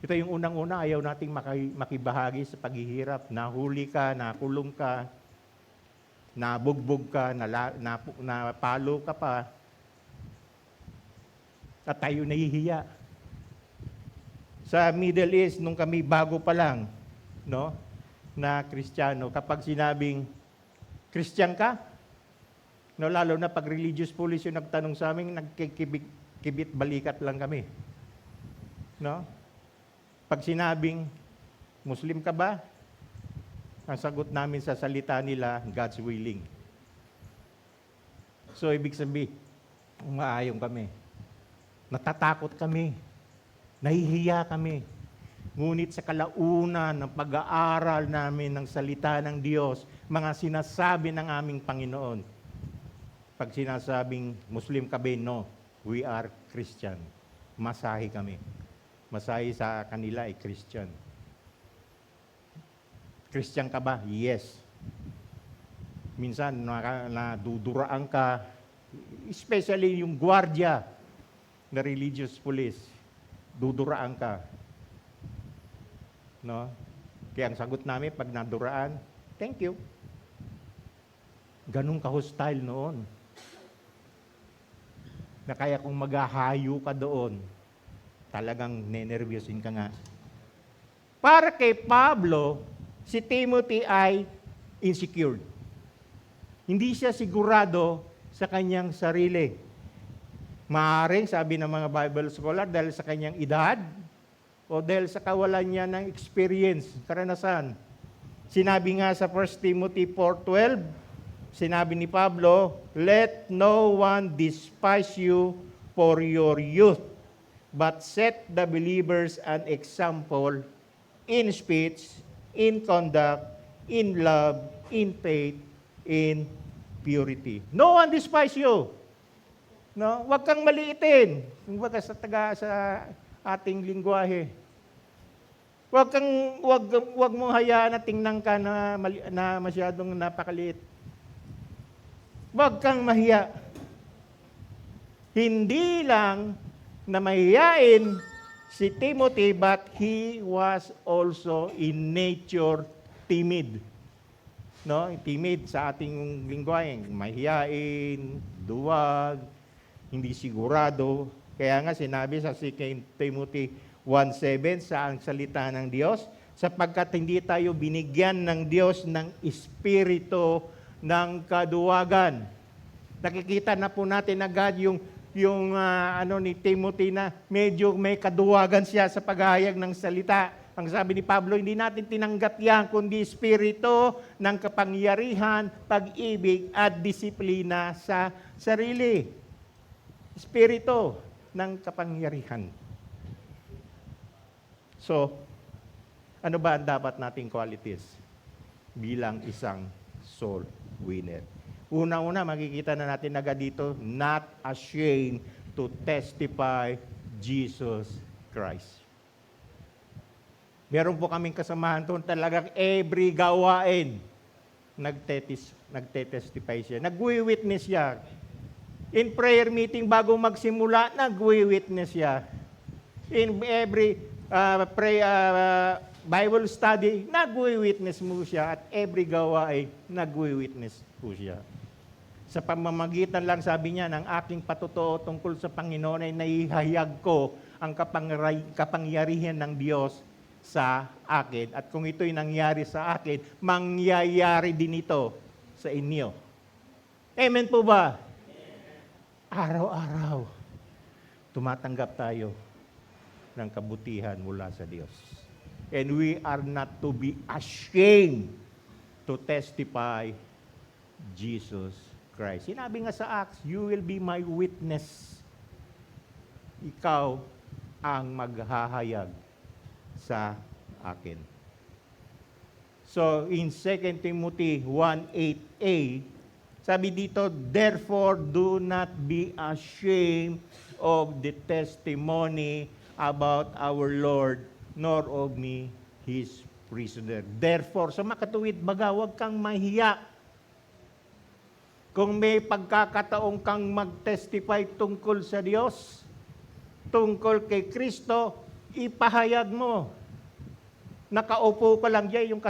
Ito yung unang-una, ayaw nating makibahagi sa paghihirap. Nahuli ka, nakulong ka, nabugbog ka, napalo ka pa, at tayo nahihiya. Sa Middle East, nung kami bago pa lang, no, na Kristiyano, kapag sinabing, Christian ka? No, lalo na pag religious police yung nagtanong sa amin, nagkikibit balikat lang kami. No? Pag sinabing, Muslim ka ba? Ang sagot namin sa salita nila, God's willing. So, ibig sabihin, umaayon kami. Natatakot kami. Nahihiya kami. Ngunit sa kalaunan ng pag-aaral namin ng salita ng Diyos, mga sinasabi ng aming Panginoon, pag sinasabing Muslim ka ba? No, we are Christian. Masahe kami. Masahe sa kanila ay Christian. Christian ka ba? Yes. Minsan, naduduraan ka, especially yung gwardiya na religious police, duduraan ka. No? Kaya ang sagot namin, pag naduraan, thank you. Ganun ka-hostile noon. Na kaya kung maghahayo ka doon, talagang nenervyosin ka nga. Para kay Pablo, si Timothy ay insecure. Hindi siya sigurado sa kanyang sarili. Maaaring, sabi ng mga Bible scholar, dahil sa kanyang edad o dahil sa kawalan niya ng experience, karanasan. Sinabi nga sa 1 Timothy 4:12, sinabi ni Pablo, let no one despise you for your youth, but set the believers an example in speech, in conduct, in love, in faith, in purity. No one despise you. No, wag kang maliitin. Kumbaga sa ating lingwahe. Wag mo hayaan na tingnan ka na masyadong napakaliit. Wag kang mahiya. Hindi lang na mahiyain si Timothy, but he was also in nature timid. No, timid sa ating lingwahe, mahiyain, duwag, hindi sigurado. Kaya nga sinabi sa 2 Timothy 1:7 sa ang salita ng Diyos, sapagkat hindi tayo binigyan ng Diyos ng espiritu ng kaduwagan. Nakikita na po natin agad yung ni Timothy na medyo may kaduwagan siya sa paghahayag ng salita. Ang sabi ni Pablo, hindi natin tinanggap yan, kundi espiritu ng kapangyarihan, pag-ibig at disiplina sa sarili. Espiritu ng kapangyarihan. So, ano ba ang dapat nating qualities bilang isang soul winner? Una-una, makikita na natin agad dito, not ashamed to testify Jesus Christ. Meron po kaming kasamahan doon, talagang every gawain, nagtetestify siya. Nagwi-witness siya. In prayer meeting, bago magsimula, nagwi-witness siya. In every Bible study, nagwi-witness mo siya. At every gawain, nagwi-witness po siya. Sa pamamagitan lang, sabi niya, ng aking patotoo tungkol sa Panginoon ay naihayag ko ang kapangyarihan ng Diyos sa akin. At kung ito'y nangyari sa akin, mangyayari din ito sa inyo. Amen po ba? Araw-araw, tumatanggap tayo ng kabutihan mula sa Diyos. And we are not to be ashamed to testify Jesus Christ. Sinabi nga sa Acts, you will be my witness. Ikaw ang maghahayag sa akin. So, in 2 Timothy 1:8a, sabi dito, therefore, do not be ashamed of the testimony about our Lord, nor of me, His prisoner. Therefore, sa makatuwid baga, huwag kang mahiya. Kung may pagkakataong kang mag-testify tungkol sa Diyos, tungkol kay Kristo, ipahayag mo. Nakaupo ka lang dyan, yung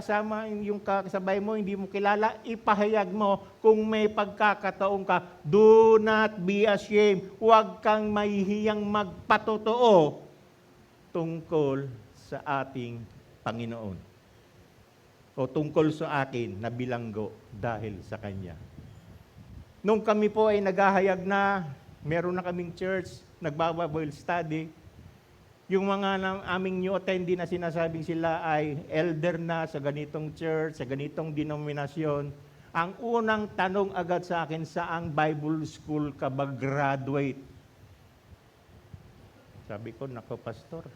kasabay mo, hindi mo kilala, ipahayag mo. Kung may pagkakataong ka, do not be ashamed. Huwag kang mahihiyang magpatotoo tungkol sa ating Panginoon. O tungkol sa akin na bilanggo dahil sa Kanya. Nung kami po ay naghahayag na, meron na kaming church, nagbabible study, Yung mga aming new attendee na sinasabing sila ay elder na sa ganitong church, sa ganitong denominasyon, ang unang tanong agad sa akin, saang Bible school ka ba graduate? Sabi ko, nako pastor,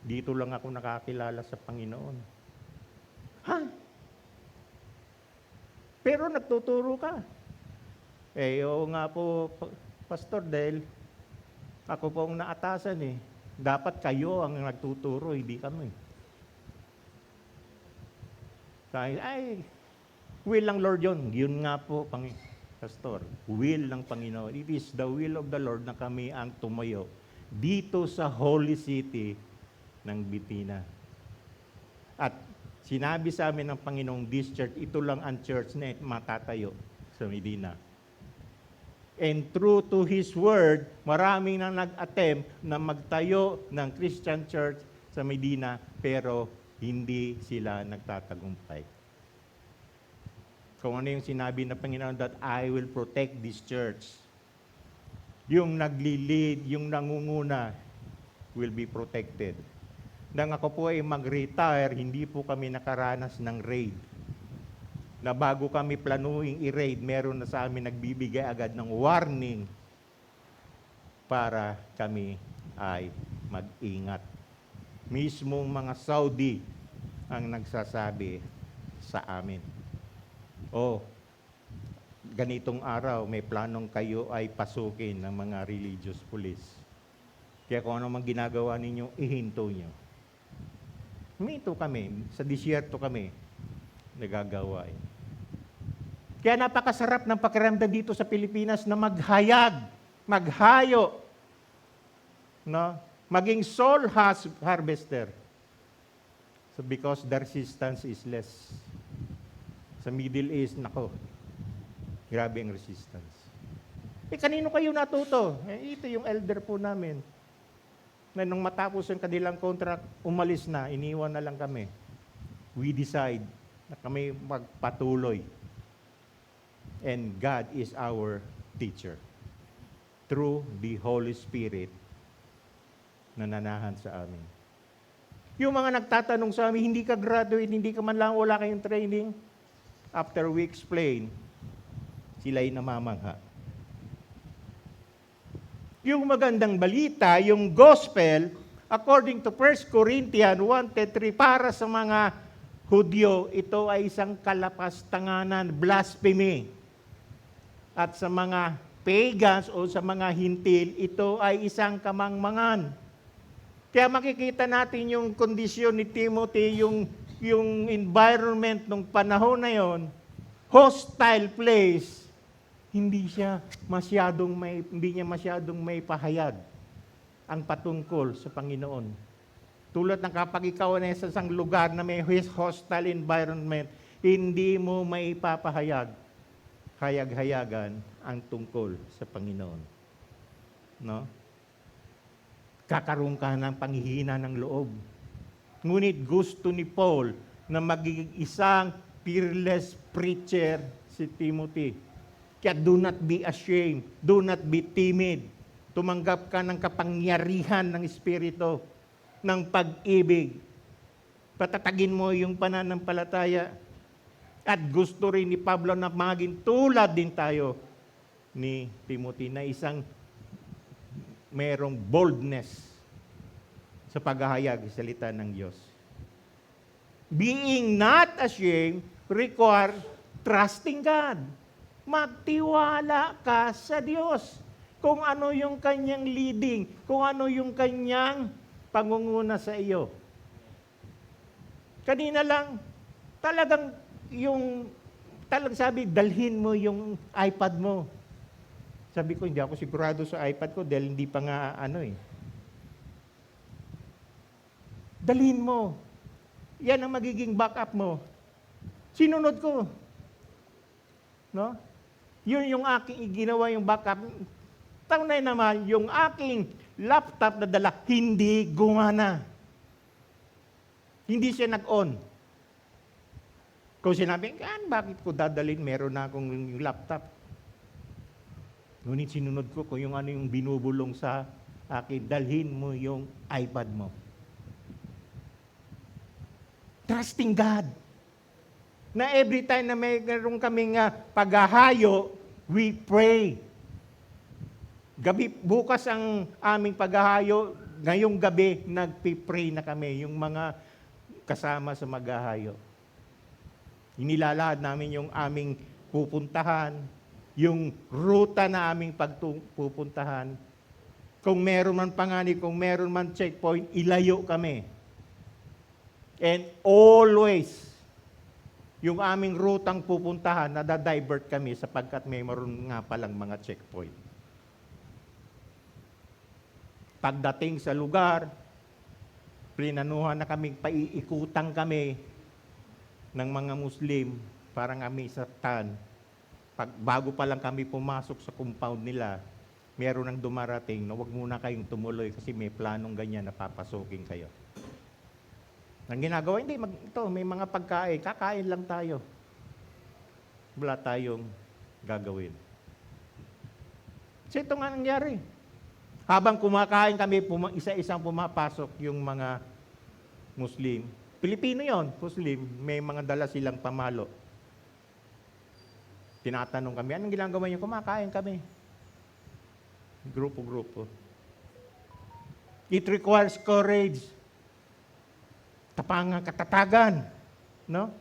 dito lang ako nakakilala sa Panginoon. Ha? Pero nagtuturo ka. Oo nga po, pastor, dahil ako po ang naatasan eh. Dapat kayo ang nagtuturo, hindi kami. Sabi, ay, will ng Lord yun. Yun nga po, Pastor. Will ng Panginoon. It is the will of the Lord na kami ang tumayo dito sa Holy City ng Bitina. At sinabi sa amin ng Panginoong, this church, ito lang ang church na matatayo sa Medina. And true to His Word, maraming nang nag-attempt na magtayo ng Christian church sa Medina, pero hindi sila nagtatagumpay. Kung ano yung sinabi ng Panginoon, that I will protect this church. Yung nagli-lead, yung nangunguna, will be protected. Nang ako po ay mag-retire, hindi po kami nakaranas ng raid. Na bago kami planuing i-raid, meron na sa amin nagbibigay agad ng warning para kami ay mag-ingat. Mismong mga Saudi ang nagsasabi sa amin. Ganitong araw, may planong kayo ay pasukin ng mga religious police. Kaya kung ano mang ginagawa ninyo, ihinto nyo. Huminto kami, sa disyerto kami, nagagawa. Kaya napakasarap ng pakiramdam dito sa Pilipinas na maghayo, no? Maging soul harvester. So because the resistance is less. Sa Middle East, nako, grabe ang resistance. Kanino kayo natuto? Ito yung elder po namin. Na nung matapos ang kanilang contract, umalis na, iniwan na lang kami. We decide na kami magpatuloy. And God is our teacher. Through the Holy Spirit na nanahan sa amin. Yung mga nagtatanong sa amin, hindi ka graduate, hindi ka man lang, wala kayong training. After we explain, sila'y namamangha. Yung magandang balita, yung gospel, according to 1 Corinthians 1:3, para sa mga Hudyo, ito ay isang kalapastanganan, blasphemy. At sa mga pagans o sa mga hintil, ito ay isang kamangmangan. Kaya makikita natin yung kondisyon ni Timothy, yung environment ng panahon na yon, hostile place, hindi niya masyadong may pahayag ang patungkol sa Panginoon. Tulad ng kapag ikaw na sa isang lugar na may hostile environment, hindi mo may papahayag, hayag-hayagan ang tungkol sa Panginoon. No? Kakaroon ka ng panghihina ng loob. Ngunit gusto ni Paul na magiging isang fearless preacher si Timothy. Kaya do not be ashamed, do not be timid. Tumanggap ka ng kapangyarihan ng Espiritu, ng pag-ibig. Patatagin mo yung pananampalataya. At gusto rin ni Pablo na maging tulad din tayo ni Timothy na isang merong boldness sa paghahayag sa salita ng Diyos. Being not ashamed require trusting God. Magtiwala ka sa Diyos. Kung ano yung kanyang leading, kung ano yung kanyang pangunguna sa iyo. Kanina lang, talagang sabi, dalhin mo yung iPad mo. Sabi ko, hindi ako sigurado sa iPad ko dahil hindi pa nga Dalhin mo. Yan ang magiging backup mo. Sinunod ko. No? Yun yung aking ginawa yung backup. Tunay naman, yung aking laptop na dala, hindi gumana. Hindi siya nag-on. Kung sinabi, bakit ko dadalhin? Meron na akong laptop. Ngunit sinunod ko kung yung ano yung binubulong sa akin, dalhin mo yung iPad mo. Trusting God. Na every time na mayroon kaming paghahayo, we pray. Bukas ang aming paghahayo, ngayong gabi, nagpipray na kami, yung mga kasama sa maghahayo. Inilalahad namin yung aming pupuntahan, yung ruta na aming pupuntahan. Kung meron man pangani, kung meron man checkpoint, ilayo kami. And always, yung aming rutang pupuntahan, nadadivert kami sapagkat may maroon nga palang mga checkpoint. Pagdating sa lugar, plinanuhan na kaming paiikutan kami ng mga Muslim, parang kami sa tan. Bago pa lang kami pumasok sa compound nila, meron nang dumarating na huwag muna kayong tumuloy kasi may planong ganyan na papasokin kayo. Ang ginagawa, hindi, may mga pagkain, kakain lang tayo. Wala tayong gagawin. So ito nga nangyari. Habang kumakain kami, isa-isang pumapasok yung mga Muslim. Pilipino yon, Muslim, may mga dala silang pamalo. Tinatanong kami, anong ginagawa niyo? Kumakain kami. Grupo-grupo. It requires courage. Tapangan, katatagan. No?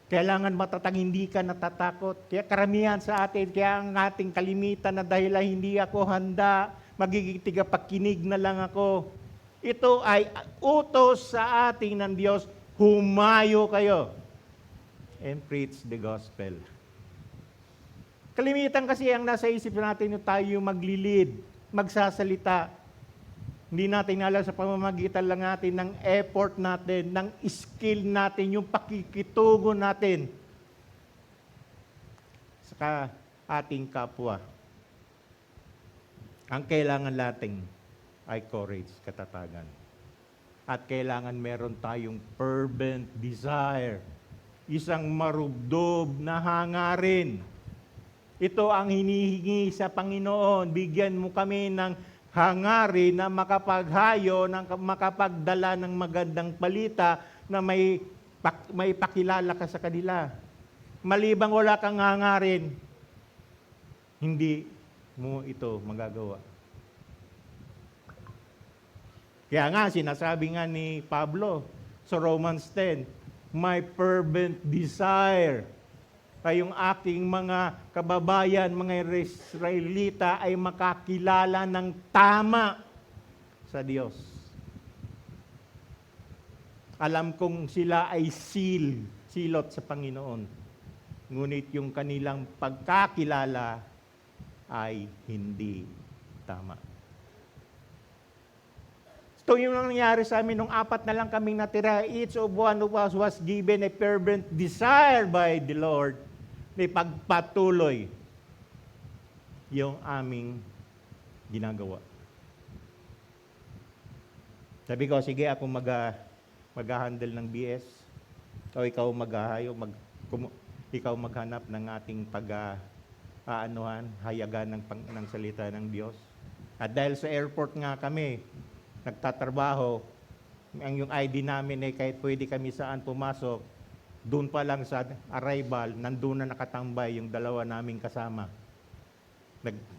Kailangan matatag, hindi ka natatakot. Kaya karamihan sa atin, kaya ang ating kalimitan na dahil hindi ako handa, magiging tigapagkinig na lang ako. Ito ay utos sa ating ng Diyos, humayo kayo and preach the gospel. Kalimitan kasi ang nasa isip natin yung tayo yung maglilid, magsasalita. Hindi natin alam sa pamamagitan lang natin ng effort natin, ng skill natin, yung pakikitugo natin sa ating kapwa. Ang kailangan natin ay courage, katatagan. At kailangan meron tayong fervent desire, isang marubdob na hangarin. Ito ang hinihingi sa Panginoon, bigyan mo kami ng hangarin na makapaghayo, makapagdala ng magandang balita na may pakilala ka sa kanila. Malibang wala kang hangarin, hindi mo ito magagawa. Kaya nga, sinasabi nga ni Pablo sa Romans 10, my fervent desire ay yung aking mga kababayan, mga Israelita ay makakilala ng tama sa Diyos. Alam kong sila ay silot sa Panginoon. Ngunit yung kanilang pagkakilala ay hindi tama. Ito yung nangyari sa amin nung 4 na lang kaming natira. Each of one of us was given a fervent desire by the Lord na ipagpatuloy yung aming ginagawa. Sabi ko, sige ako mag-handle ng BS. O ikaw maghahayo, ikaw maghanap ng ating hayagan ng salita ng Diyos. At dahil sa airport nga kami, nagtatrabaho, yung ID namin ay kahit pwede kami saan pumasok, doon pa lang sa arrival, nandun na nakatambay yung dalawa naming kasama.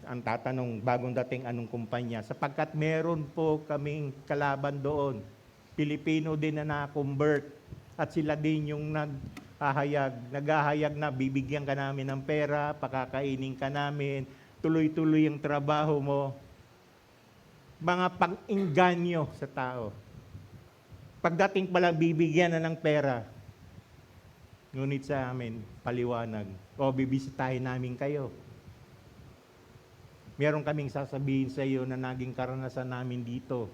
Ang tatanong, bagong dating anong kumpanya, sapagkat meron po kaming kalaban doon. Pilipino din na na-convert at sila din yung naghahayag na bibigyan ka namin ng pera, pakakainin ka namin, tuloy-tuloy yung trabaho mo. Mga pang-inganyo sa tao. Pagdating pala, bibigyan na ng pera. Ngunit sa amin, paliwanag, bibisitahin namin kayo. Meron kaming sasabihin sa iyo na naging karanasan namin dito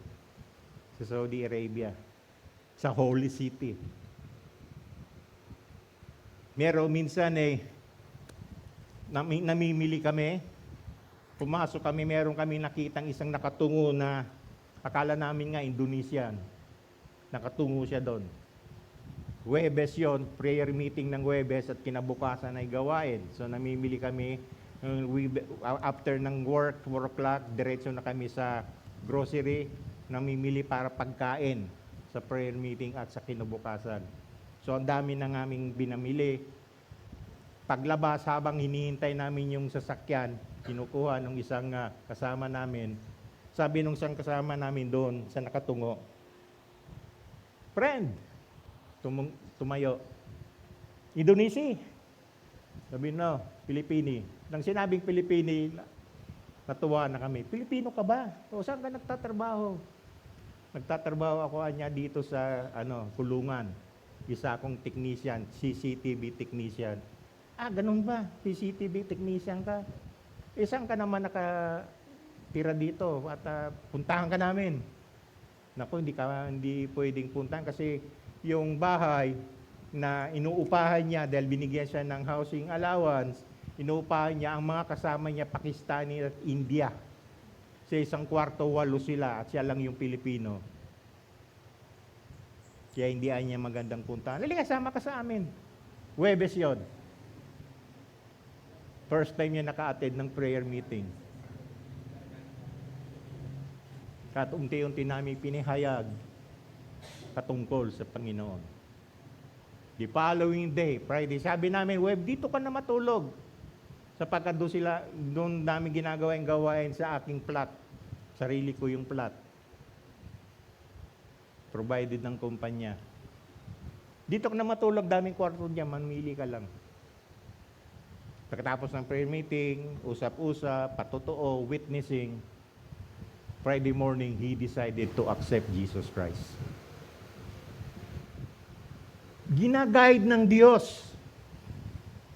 sa Saudi Arabia, sa Holy City. Meron minsan namimili kami, pumasok kami, meron kami nakitang isang nakatungo na akala namin nga Indonesian. Nakatungo siya doon. Huwebes yon, prayer meeting ng Huwebes at kinabukasan ay gawain. So namimili kami After ng work, 4 o'clock, diretso na kami sa grocery, namimili para pagkain sa prayer meeting at sa kinabukasan. So ang dami na aming binamili. Paglabas, habang hinihintay namin yung sasakyan, kinukuha ng isang kasama namin. Sabi nung isang kasama namin doon sa nakatungo, "Friend," tumayo, "Indonesia." Sabi no, Pilipini. Nang sinabing Pilipini, natuwa na kami. "Pilipino ka ba? O saan ka nagtatrabaho?" "Nagtatrabaho ako anya dito sa kulungan. Isa akong technician, CCTV technician." "Ah, ganun ba? CCTV technician ka? Saan ka naman nakatira dito at puntahan ka namin?" "Naku, hindi pwedeng puntahan kasi yung bahay na inuupahan niya dahil binigyan siya ng housing allowance, inuupahan niya ang mga kasama niya Pakistani at India. Sa isang kwarto, 8 sila at siya lang yung Pilipino. Kaya hindi niya magandang puntahan. Halika, sama ka sa amin." Huwebes yun. First time niya naka-attend ng prayer meeting. At unti-unti namin pinihayag patungkol sa Panginoon. The following day, Friday, sabi namin, "Web, dito ka na matulog." Sapagkat doon namin ginagawa yung gawain sa aking plot. Sarili ko yung plot. Provided ng kumpanya. "Dito ka na matulog, daming kwarto diyan, mamili ka lang." Pagkatapos ng prayer meeting, usap-usap, patotoo, witnessing, Friday morning, he decided to accept Jesus Christ. Ginaguide ng Diyos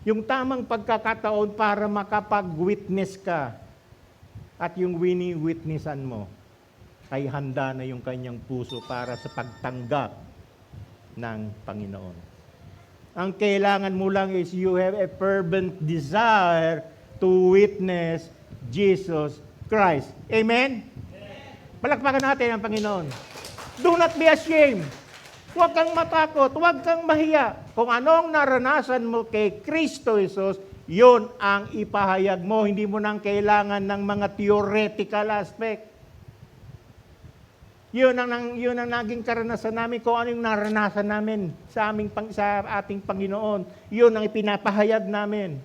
yung tamang pagkakataon para makapag-witness ka at yung wini-witnessan mo ay handa na yung kanyang puso para sa pagtanggap ng Panginoon. Ang kailangan mo lang is you have a fervent desire to witness Jesus Christ. Amen? Palakpakan natin ang Panginoon. Do not be ashamed. Huwag kang matakot, huwag kang mahiya. Kung anong naranasan mo kay Kristo Jesus, yun ang ipahayag mo. Hindi mo nang kailangan ng mga theoretical aspect. Yun ang naging karanasan namin, kung ano yung naranasan namin sa ating Panginoon. Yun ang ipinapahayag namin.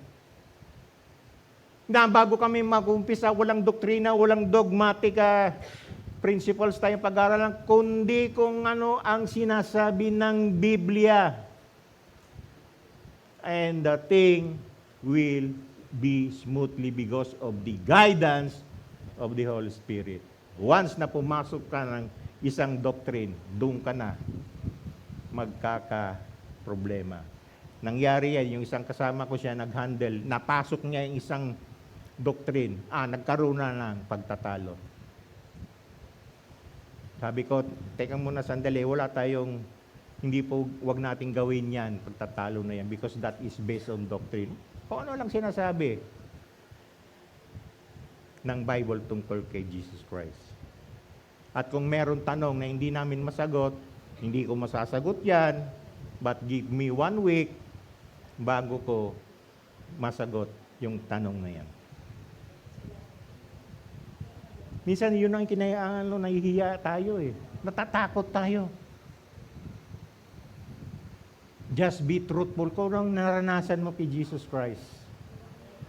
Na bago kami mag-umpisa, walang doktrina, walang dogmatic principles tayong pag-aaralan, kundi kung ano ang sinasabi ng Biblia. And the thing will be smoothly because of the guidance of the Holy Spirit. Once na pumasok ka ng isang doctrine, doon ka na magkaka-problema. Nangyari yan, yung isang kasama ko siya nag-handle, napasok niya yung isang doctrine, nagkaroon na ng pagtatalo. Sabi ko, teka muna sandali, wag nating gawin yan, pagtatalo na yan, because that is based on doctrine. Kung ano lang sinasabi ng Bible tungkol kay Jesus Christ. At kung meron tanong na hindi namin masagot, hindi ko masasagot yan, but give me 1 week bago ko masagot yung tanong na yan. Minsan yun ang nahihiya tayo eh. Natatakot tayo. Just be truthful. Kung anong naranasan mo kay Jesus Christ.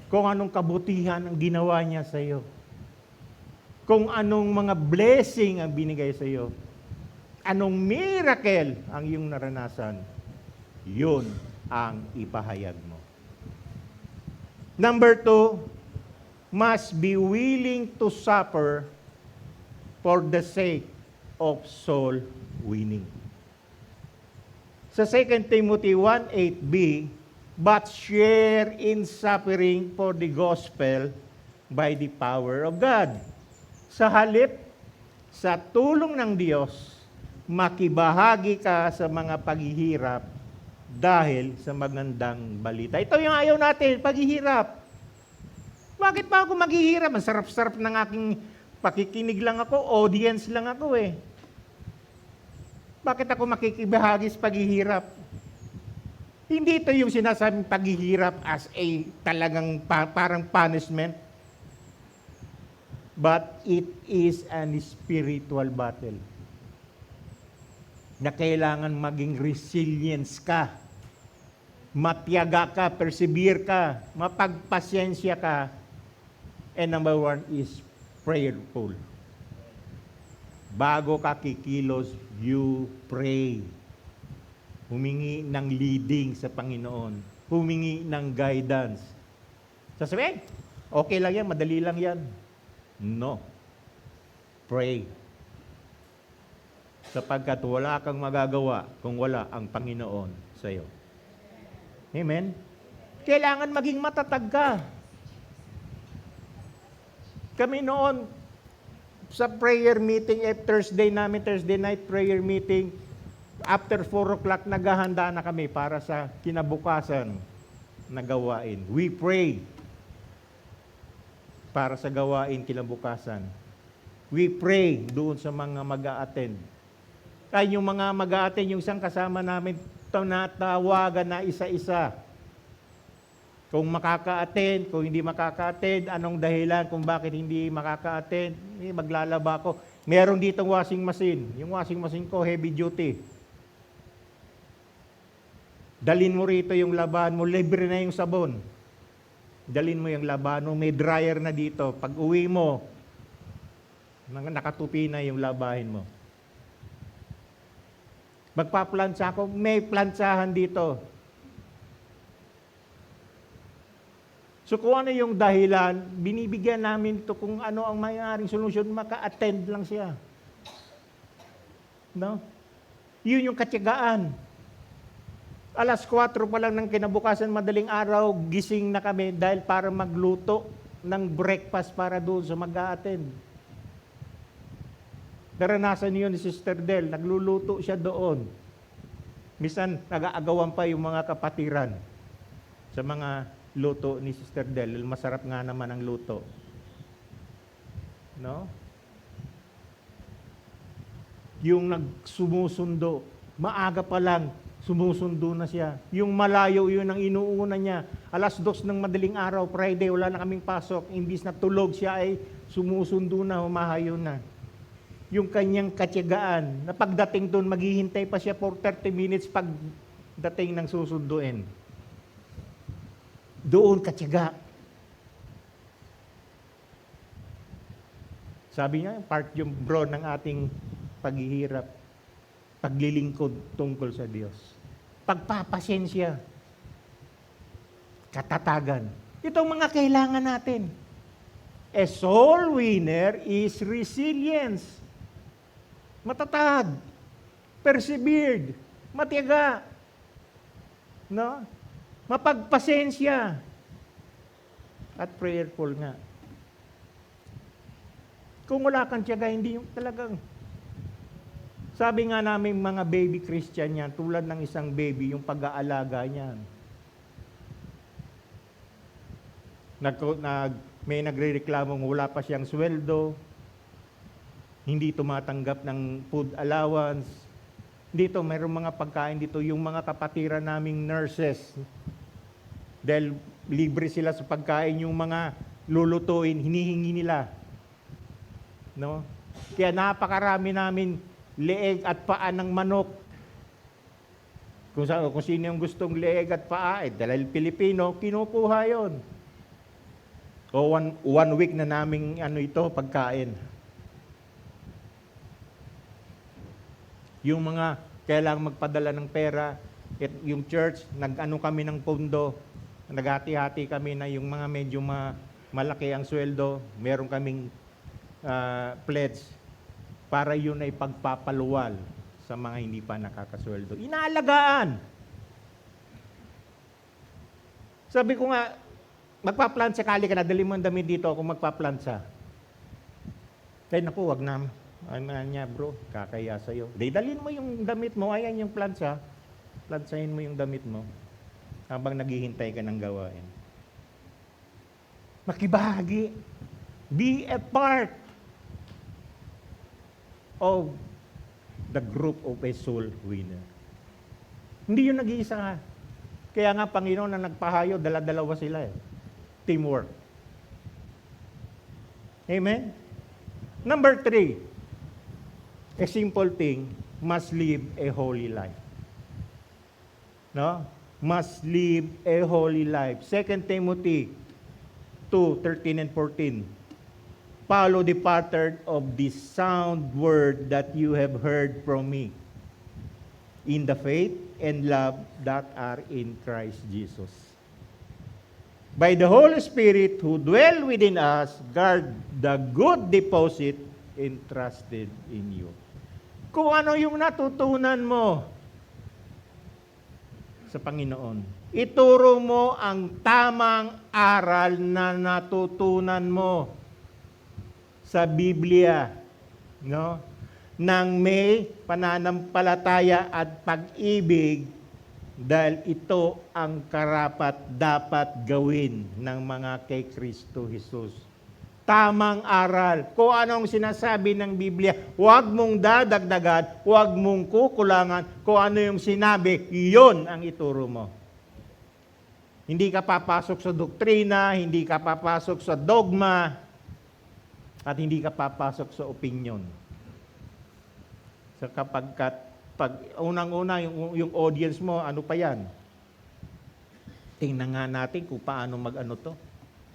Kung anong kabutihan ang ginawa niya sa iyo. Kung anong mga blessing ang binigay sa iyo. Anong miracle ang iyong naranasan. Yun ang ipahayag mo. Number 2, must be willing to suffer for the sake of soul winning. Sa 2 Timothy 1:8b, but share in suffering for the gospel by the power of God. Sa halip, sa tulong ng Diyos, makibahagi ka sa mga paghihirap dahil sa magandang balita. Ito yung ayaw natin, paghihirap. Bakit pa ako maghihirap? Ang sarap-sarap ng aking pakikinig lang ako, audience lang ako eh. Bakit ako makikibahagi sa paghihirap? Hindi ito yung sinasabing paghihirap as a talagang parang punishment. But it is an spiritual battle na kailangan maging resilience ka, matiyaga ka, persevere ka, mapagpasyensya ka, and number one is prayerful. Bago ka kikilos, you pray. Humingi ng leading sa Panginoon. Humingi ng guidance. Sasabihin, okay lang yan, madali lang yan. No. Pray. Sapagkat wala kang magagawa kung wala ang Panginoon sa iyo. Amen? Kailangan maging matatag ka. Kami noon, sa prayer meeting, Thursday night prayer meeting, after 4 o'clock, naghahanda na kami para sa kinabukasan na gawain. We pray para sa gawain kinabukasan. We pray doon sa mga mag-a-attend. Ay, yung mga mag-a-attend, yung isang kasama namin, natawagan na isa-isa. Kung makaka-attend, kung hindi makaka-attend, anong dahilan kung bakit hindi makaka-attend, maglalaba ko. Meron ditong washing machine. Yung washing machine ko, heavy duty. Dalin mo rito yung laban mo, libre na yung sabon. Dalin mo yung laban mo, may dryer na dito. Pag uwi mo, nakatupi na yung labahin mo. Magpa-plancha ako, may plantsahan dito. So kung ano yung dahilan, binibigyan namin ito kung ano ang mayroong solusyon, maka-attend lang siya. No? Yun yung katiyagaan. 4:00 pa lang ng kinabukasan, madaling araw, gising na kami dahil para magluto ng breakfast para doon sa mag-a-attend. Naranasan niyo ni Sister Del, nagluluto siya doon. Minsan, nag-aagawan pa yung mga kapatiran sa mga luto ni Sister Del. Masarap nga naman ang luto. No? Yung nagsumusundo, maaga pa lang, sumusundo na siya. Yung malayo, yun ang inuuna niya. 2:00 ng madaling araw, Friday, wala na kaming pasok. Imbis na tulog siya ay sumusundo na, humahayo na. Yung kanyang katiyagaan, na pagdating doon, maghihintay pa siya for 30 minutes pagdating ng susunduin. Doon katiyaga. Sabi niya, part yung bro ng ating paghihirap, paglilingkod tungkol sa Diyos. Pagpapasensya, katatagan. Ito ang mga kailangan natin. A soul winner is resilience. Matatag, persevered, matiyaga, no? Mapagpasensya, at prayerful nga. Kung wala kang tiyaga, hindi yung talagang, sabi nga namin mga baby Christian yan, tulad ng isang baby, yung pag-aalaga niyan. May nagre-reklamong wala pa siyang sweldo, hindi tumatanggap ng food allowance. Dito, mayroong mga pagkain dito, yung mga kapatiran naming nurses, dahil libre sila sa pagkain, yung mga lulutuin, hinihingi nila. No? Kaya napakarami namin leeg at paa ng manok. Kung sino yung gustong leeg at paa, dahil Pilipino, kinukuha yon. O one week na naming pagkain. Yung mga kailangang magpadala ng pera, yung church, kami ng pondo, naghati-hati kami na yung mga medyo malaki ang sweldo, meron kaming pledge para yun ay pagpapaluwal sa mga hindi pa nakakasweldo. Inaalagaan. Sabi ko nga, magpa-plancha kali ka na, dali mo ang damit dito ako magpa-plancha. Kaya naku, wag na. Ano niya, bro, kakaya sa'yo. Dalhin mo yung damit mo, ayan yung plancha. Plantsahin mo yung damit mo habang naghihintay ka ng gawain. Makibahagi. Be a part of the group of a soul winner. Hindi yung nag-iisa nga. Kaya nga, Panginoon na nagpahayo, dala-dalawa sila eh. Teamwork. Amen? Number 3, a simple thing, must live a holy life. No? Must live a holy life. 2 Timothy 2:13 and 14. Follow the pattern of this sound word that you have heard from me in the faith and love that are in Christ Jesus. By the Holy Spirit who dwell within us, guard the good deposit entrusted in you. Kung ano yung natutunan mo sa Panginoon, ituro mo ang tamang aral na natutunan mo sa Biblia, no? Nang may pananampalataya at pag-ibig, dahil ito ang karapat dapat gawin ng mga kay Kristo Jesus. Tamang aral. Kung anong sinasabi ng Biblia, huwag mong dadagdagan, huwag mong kukulangan. Kung ano yung sinabi, iyon ang ituro mo. Hindi ka papasok sa doktrina, hindi ka papasok sa dogma, at hindi ka papasok sa opinion. So pag unang-una yung audience mo, ano pa yan? Tingnan nga natin kung paano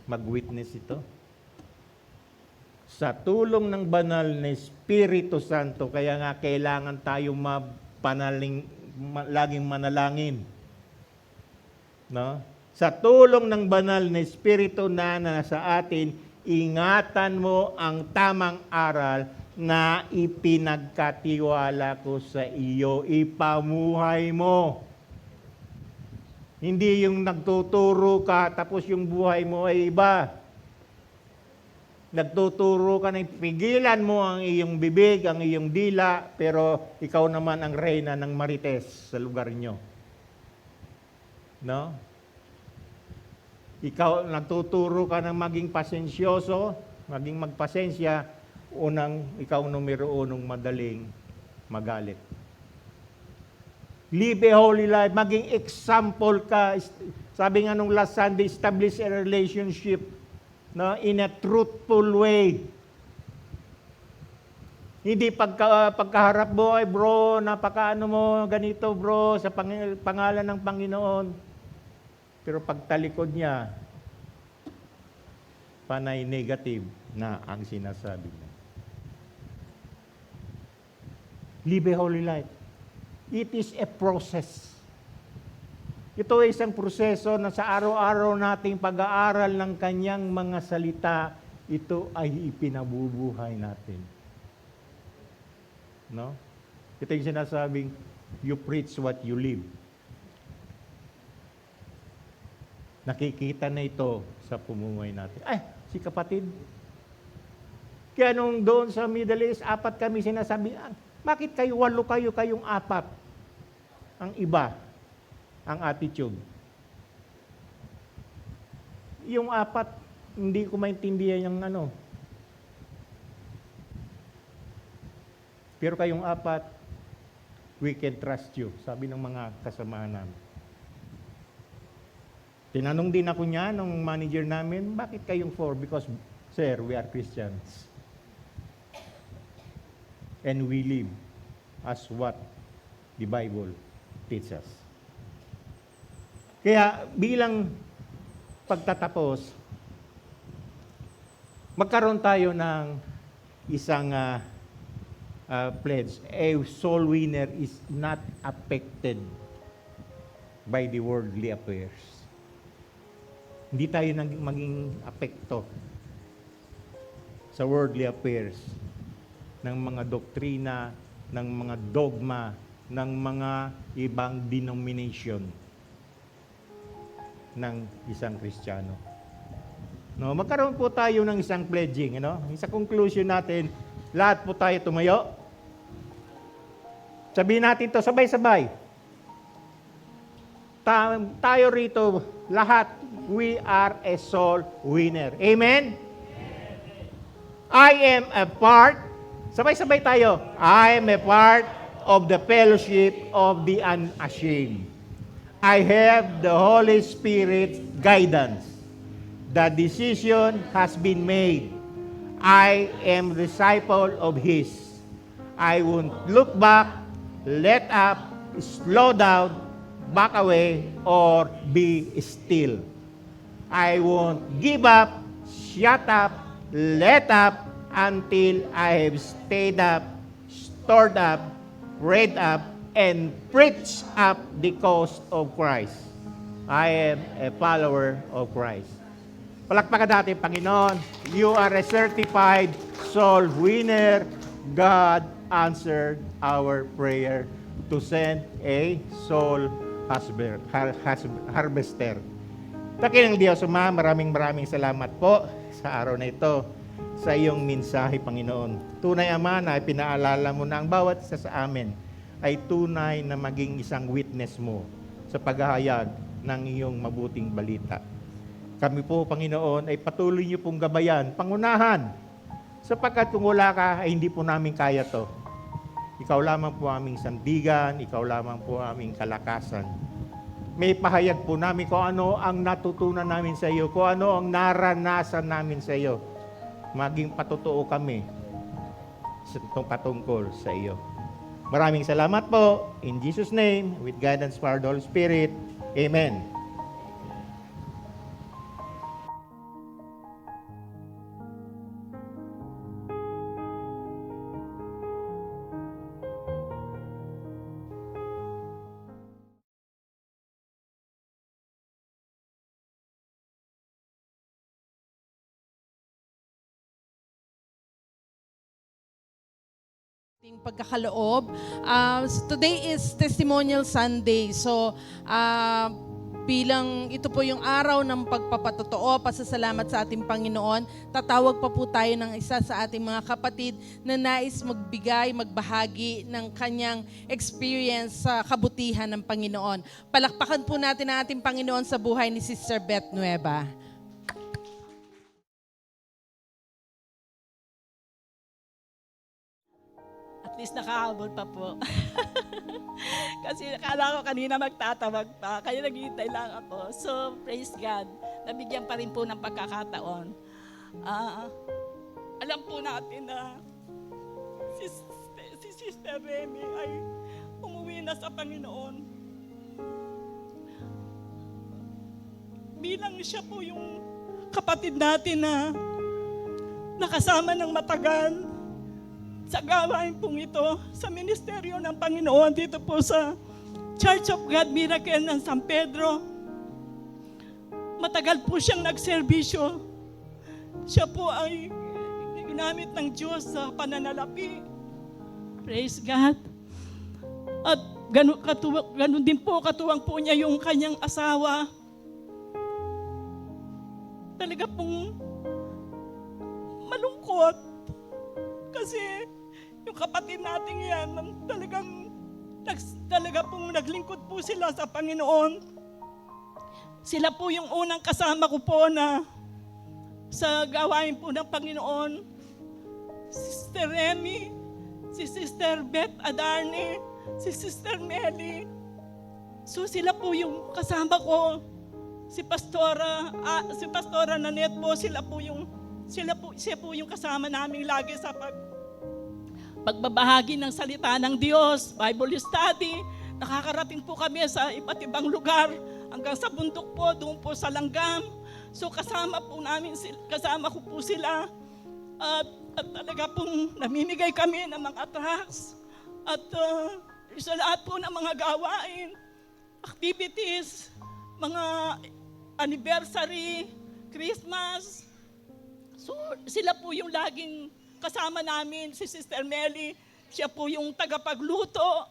mag-witness ito. Sa tulong ng banal na Espiritu Santo, kaya nga kailangan tayo laging manalangin. No? Sa tulong ng banal na Espiritu na nasa atin, ingatan mo ang tamang aral na ipinagkatiwala ko sa iyo, ipamuhay mo. Hindi yung nagtuturo ka, tapos yung buhay mo ay iba. Nagtuturo ka na pigilan mo ang iyong bibig, ang iyong dila, pero ikaw naman ang reyna ng marites sa lugar nyo. No? Ikaw, nagtuturo ka ng maging pasensyoso, maging magpasensya, ikaw numero unong madaling magalit. Live a holy life, maging example ka. Sabi nga nung last Sunday, establish a relationship, no, in a truthful way. Hindi pagkaharap mo, ay bro, napakaano mo, ganito bro, sa pangalan ng Panginoon. Pero pagtalikod niya, panay negative na ang sinasabi niya. Live a holy life. It is a process. Ito ay isang proseso na sa araw-araw nating pag-aaral ng kanyang mga salita, ito ay ipinabubuhay natin. No? Ito yung sinasabing, you preach what you live. Nakikita na ito sa pumumuhay natin. Ay, si kapatid. Kaya nung doon sa Middle East, 4 kami sinasabi, bakit kayo 8 kayong 4? Ang iba, ang attitude. Yung 4, hindi ko maintindihan yung ano. Pero kayong 4, we can trust you, sabi ng mga kasamahan namin. Tinanong din ako niya, nung manager namin, bakit kayong 4? Because, sir, we are Christians. And we live as what the Bible teaches us. Kaya bilang pagtatapos, magkaroon tayo ng isang pledge. A soul winner is not affected by the worldly affairs. Hindi tayo maging apekto sa worldly affairs ng mga doktrina, ng mga dogma, ng mga ibang denomination ng isang Kristiyano. No, magkaroon po tayo ng isang pledging, Sa conclusion natin, lahat po tayo tumayo. Sabihin natin to sabay-sabay. Tayo rito, lahat, we are a soul winner. Amen? I am a part. Sabay-sabay tayo. I am a part of the fellowship of the unashamed. I have the Holy Spirit's guidance. The decision has been made. I am disciple of His. I won't look back, let up, slow down, back away, or be still. I won't give up, shut up, let up, until I have stayed up, stored up, prayed up, and preached up the cause of Christ. I am a follower of Christ. Palakpakan natin, Panginoon. You are a certified soul winner. God answered our prayer to send a soul harvester. Takin ng Diyos, maraming salamat po sa araw na ito sa iyong mensahe, Panginoon. Tunay, Ama, na pinaalala mo na ang bawat isa sa amin ay tunay na maging isang witness mo sa paghahayag ng iyong mabuting balita. Kami po, Panginoon, ay patuloy niyo pong gabayan, pangunahan, sapagkat kung wala ka, ay hindi po namin kaya to. Ikaw lamang po aming sandigan, ikaw lamang po aming kalakasan. May pahayag po namin kung ano ang natutunan namin sa iyo, kung ano ang naranasan namin sa iyo. Maging patotoo kami sa itong patungkol sa iyo. Maraming salamat po. In Jesus' name, with guidance for the Holy Spirit. Amen. ating pagkakaloob. Today is Testimonial Sunday. So, bilang ito po yung araw ng pagpapatotoo, pasasalamat sa ating Panginoon, tatawag pa po tayo ng isa sa ating mga kapatid na nais magbigay, magbahagi ng kanyang experience sa kabutihan ng Panginoon. Palakpakan po natin ang ating Panginoon sa buhay ni Sister Beth Nueva. At least nakahabol pa po. Kasi akala ko kanina magtatawag pa, kaya naghihintay lang ako. So, praise God. Nabigyan pa rin po ng pagkakataon. Alam po natin na si Sister Remy ay umuwi na sa Panginoon. Bilang siya po yung kapatid natin na nakasama ng matagal sa gawain pong ito, sa ministeryo ng Panginoon dito po sa Church of God Miracle ng San Pedro. Matagal po siyang nagserbisyo. Siya po ay ginamit ng Diyos sa pananalapi. Praise God. At ganun din po, katuwang po niya yung kanyang asawa. Talaga pong malungkot. Kasi yung kapatid natin yan, talaga pong naglingkod po sila sa Panginoon. Sila po yung unang kasama ko po na sa gawain po ng Panginoon. Sister Remy, si Sister Beth Adarne, si Sister Melly. So sila po yung kasama ko. Si Pastora Nanette po, siya po yung kasama namin lagi sa pagbabahagi ng salita ng Diyos, Bible study. Nakakarating po kami sa iba't ibang lugar hanggang sa bundok po, doon po sa Langgam. So kasama ko po sila at talaga pong namimigay kami ng mga tracts at sa lahat po ng mga gawain, activities, mga anniversary, Christmas. So sila po yung laging kasama namin. Si Sister Melly, siya po yung tagapagluto.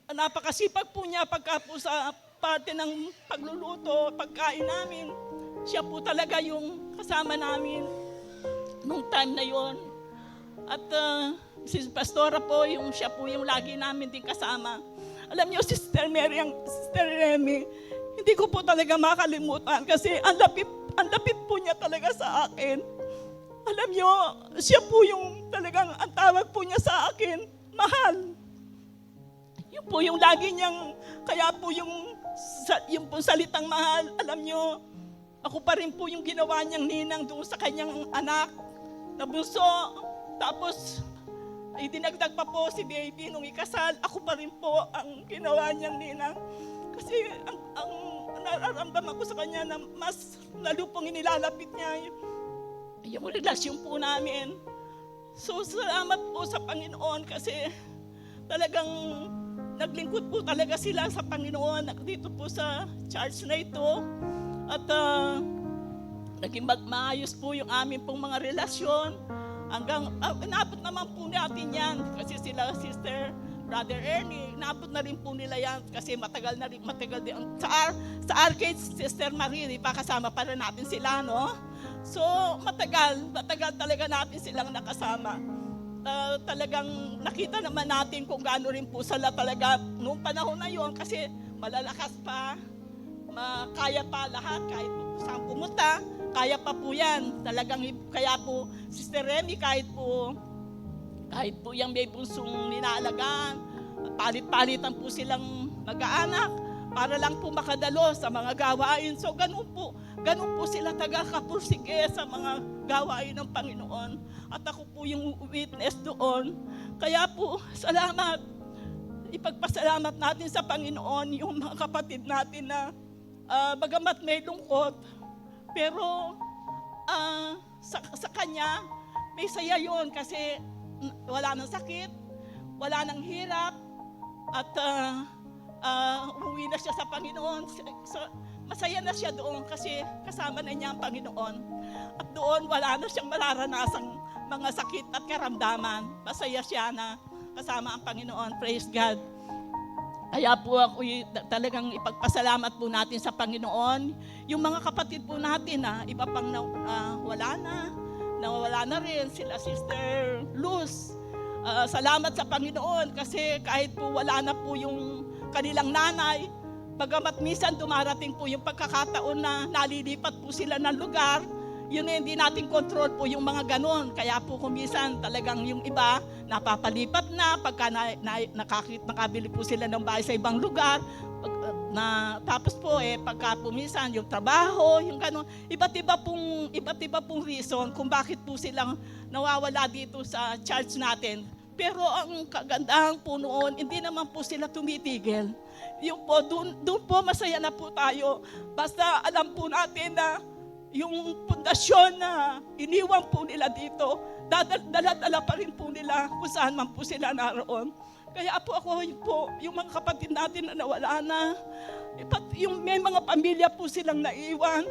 Napakasipag po niya pagka po sa parte ng pagluluto, pagkain namin. Siya po talaga yung kasama namin nung time na yon. At si Pastora po, siya po yung lagi namin din kasama. Alam niyo, Sister Mary, Sister Remy, hindi ko po talaga makalimutan kasi ang lapit po niya talaga sa akin. Alam niyo, siya po yung talagang ang tawag po niya sa akin, mahal. Yung po yung lagi niyang, kaya po yung po salitang mahal, alam nyo, ako pa rin po yung ginawa niyang ninang doon sa kanyang anak na bunso. Tapos, idinagdag pa po si baby nung ikasal, ako pa rin po ang ginawa niyang ninang. Kasi ang nararamdaman ko sa kanya na mas lalo pong inilalapit niya yung relasyon po namin. So, salamat po sa Panginoon kasi talagang naglingkod po talaga sila sa Panginoon dito po sa church na ito. At naging maayos po yung aming pong mga relasyon. Hanggang, inabot naman po natin yan kasi sila, Sister, Brother Ernie, inabot na rin po nila yan kasi matagal din. Sa arcade, Sister Marie, di ba kasama pa rin natin sila, no? So, matagal talaga natin silang nakasama. Talagang nakita naman natin kung gaano rin po sila talaga noong panahon na yon kasi malalakas pa, kaya pa lahat, kahit po saan pumunta, kaya pa po yan. Talagang, kaya po, Sister Remy, kahit po yung may bunsong ninaalagaan, palit-palitan po silang mag-aanak para lang po makadalo sa mga gawain. So, ganun po sila taga-kapursige sa mga gawain ng Panginoon. At ako po yung witness doon. Kaya po, salamat. Ipagpasalamat natin sa Panginoon yung mga kapatid natin na bagamat may lungkot, pero sa Kanya, may saya yun kasi wala nang sakit, wala nang hirap, at umuwi na siya sa Panginoon. So, masaya na siya doon kasi kasama na niya ang Panginoon. At doon wala na siyang mararanasang mga sakit at karamdaman. Masaya siya na kasama ang Panginoon. Praise God. Kaya po ako talagang ipagpasalamat po natin sa Panginoon. Yung mga kapatid po natin na iba pang nawala na rin, sila Sister Luz. Salamat sa Panginoon kasi kahit po wala na po yung kanilang nanay, bagamat minsan dumarating po yung pagkakataon na nalilipat po sila ng lugar, yun na hindi natin control po yung mga ganon. Kaya po kung minsan talagang yung iba napapalipat na pagka nakabili po sila ng bahay sa ibang lugar. Tapos po pagka po minsan yung trabaho, yung ganon, iba't iba pong reason kung bakit po silang nawawala dito sa church natin. Pero ang kagandahan po noon, hindi naman po sila tumitigil. Yung po, doon po masaya na po tayo. Basta alam po natin na yung pundasyon na iniwan po nila dito, dala-dala pa rin po nila kung saan man po sila naroon. Kaya po ako yung mga kapatid natin na nawala na, yung may mga pamilya po silang naiwan,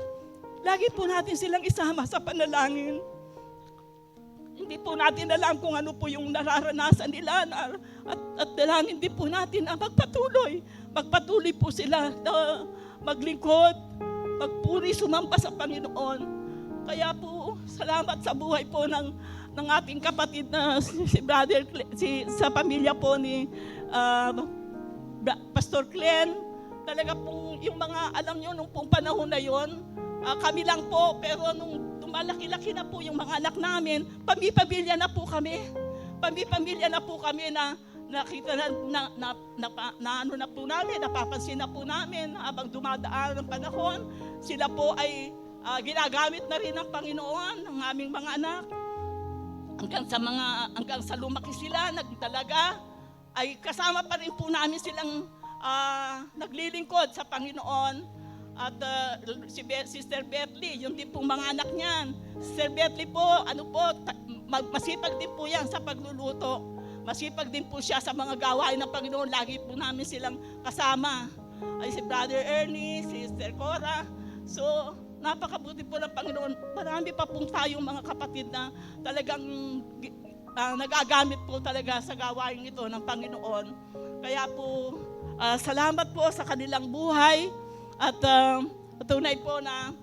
lagi po natin silang isama sa panalangin. Hindi po natin alam kung ano po yung nararanasan nila at dalangin din po natin na magpatuloy po sila na maglingkod, magpuri, sumamba sa Panginoon. Kaya po, salamat sa buhay po ng ating kapatid na si Brother sa pamilya po ni Pastor Glenn. Talaga po yung mga, alam nyo, nung pong panahon na yon, kami lang po, pero nung tumalaki-laki na po yung mga anak namin, pamilya na po kami. Pamilya na po kami na nakita na po namin, napapansin na po namin habang dumadaan ng panahon. Sila po ay ginagamit na rin ng Panginoon, ng aming mga anak. Hanggang sa lumaki sila, nagdalaga, ay kasama pa rin po namin silang naglilingkod sa Panginoon. At si Sister Bethly, yung din pong mga anak niyan. Sister Bethly po, masipag din po yan sa pagluluto. Masipag din po siya sa mga gawain ng Panginoon. Lagi po namin silang kasama. Ay si Brother Ernie, Sister Cora. So, napakabuti po ng Panginoon. Marami pa pong tayong mga kapatid na talagang nagagamit po talaga sa gawain ito ng Panginoon. Kaya po, salamat po sa kanilang buhay. At tunay po na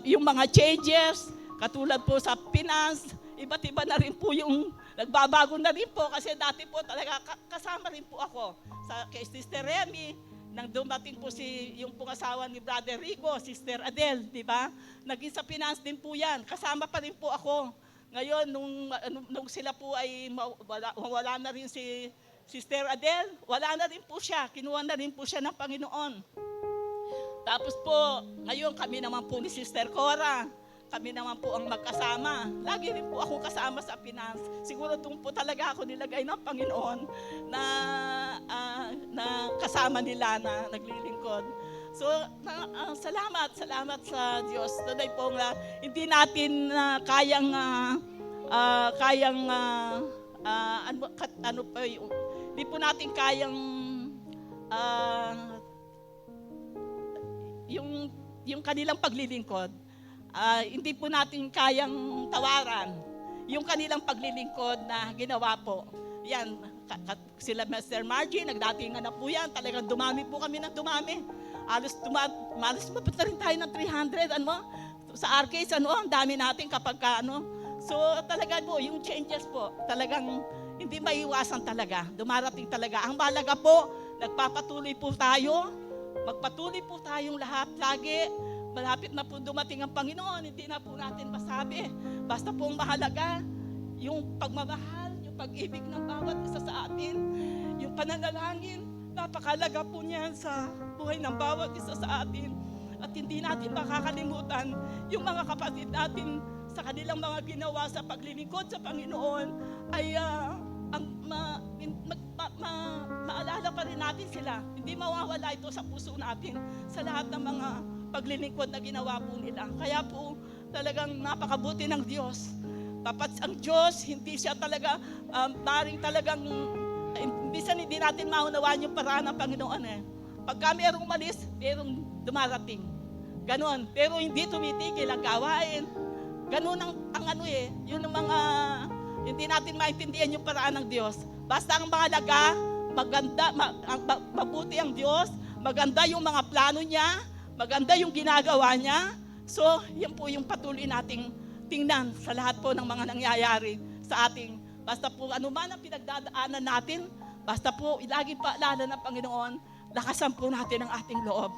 yung mga changes, katulad po sa finance, iba't iba na rin po yung nagbabago na rin po kasi dati po talaga kasama rin po ako kay Sister Remy. Nang dumating po yung pong asawa ni Brother Rico, Sister Adele, di ba? Naging sa finance din po yan. Kasama pa rin po ako. Ngayon, nung sila po ay wala na rin si Sister Adele, wala na rin po siya. Kinuha na rin po siya ng Panginoon. Tapos po, ngayon kami naman po ni Sister Cora. Kami naman po ang magkasama. Lagi rin po ako kasama sa finance. Siguro doon po talaga ako nilagay ng Panginoon na kasama nila na naglilingkod. So, salamat sa Diyos. Tunay po nga, hindi natin hindi po natin kayang yung kanilang paglilingkod. Hindi po natin kayang tawaran yung kanilang paglilingkod na ginawa po. Yan, sila Mr. Margie, nagdatingan na po yan. Talagang dumami po kami ng dumami. Alos mapunta rin tayo ng 300, sa Arcades, ang dami natin kapag So talaga po, yung changes po, talagang hindi maiwasan talaga. Dumarating talaga. Ang mahalaga po, nagpapatuloy po tayo. Magpatuloy po tayong lahat lagi. Malapit na po dumating ang Panginoon, hindi na po natin masabi. Basta po ang mahalaga, yung pagmamahal, yung pag-ibig ng bawat isa sa atin, yung pananalangin, napakalaga po niyan sa buhay ng bawat isa sa atin. At hindi natin makakalimutan yung mga kapatid natin sa kanilang mga ginawa sa paglilingkod sa Panginoon ay maalala pa rin natin sila. Hindi mawawala ito sa puso natin sa lahat ng mga paglilingkod na ginawa po nila. Kaya po talagang napakabuti ng Diyos. Dapat ang Diyos, hindi siya talaga, maring talagang, hindi natin maunawaan yung paraan ng Panginoon Pagka mayroong umalis, mayroong dumarating. Ganon. Pero hindi tumitigil ang gawain. Ganon ang yun ang mga, hindi natin maintindihan yung paraan ng Diyos. Basta ang mahalaga, maganda, mabuti ang Diyos, maganda yung mga plano niya, maganda yung ginagawa niya. So, yan po yung patuloy nating tingnan sa lahat po ng mga nangyayari sa ating. Basta po anuman ang pinagdadaanan natin, basta po lagi paalala ng Panginoon, lakasan po natin ang ating loob.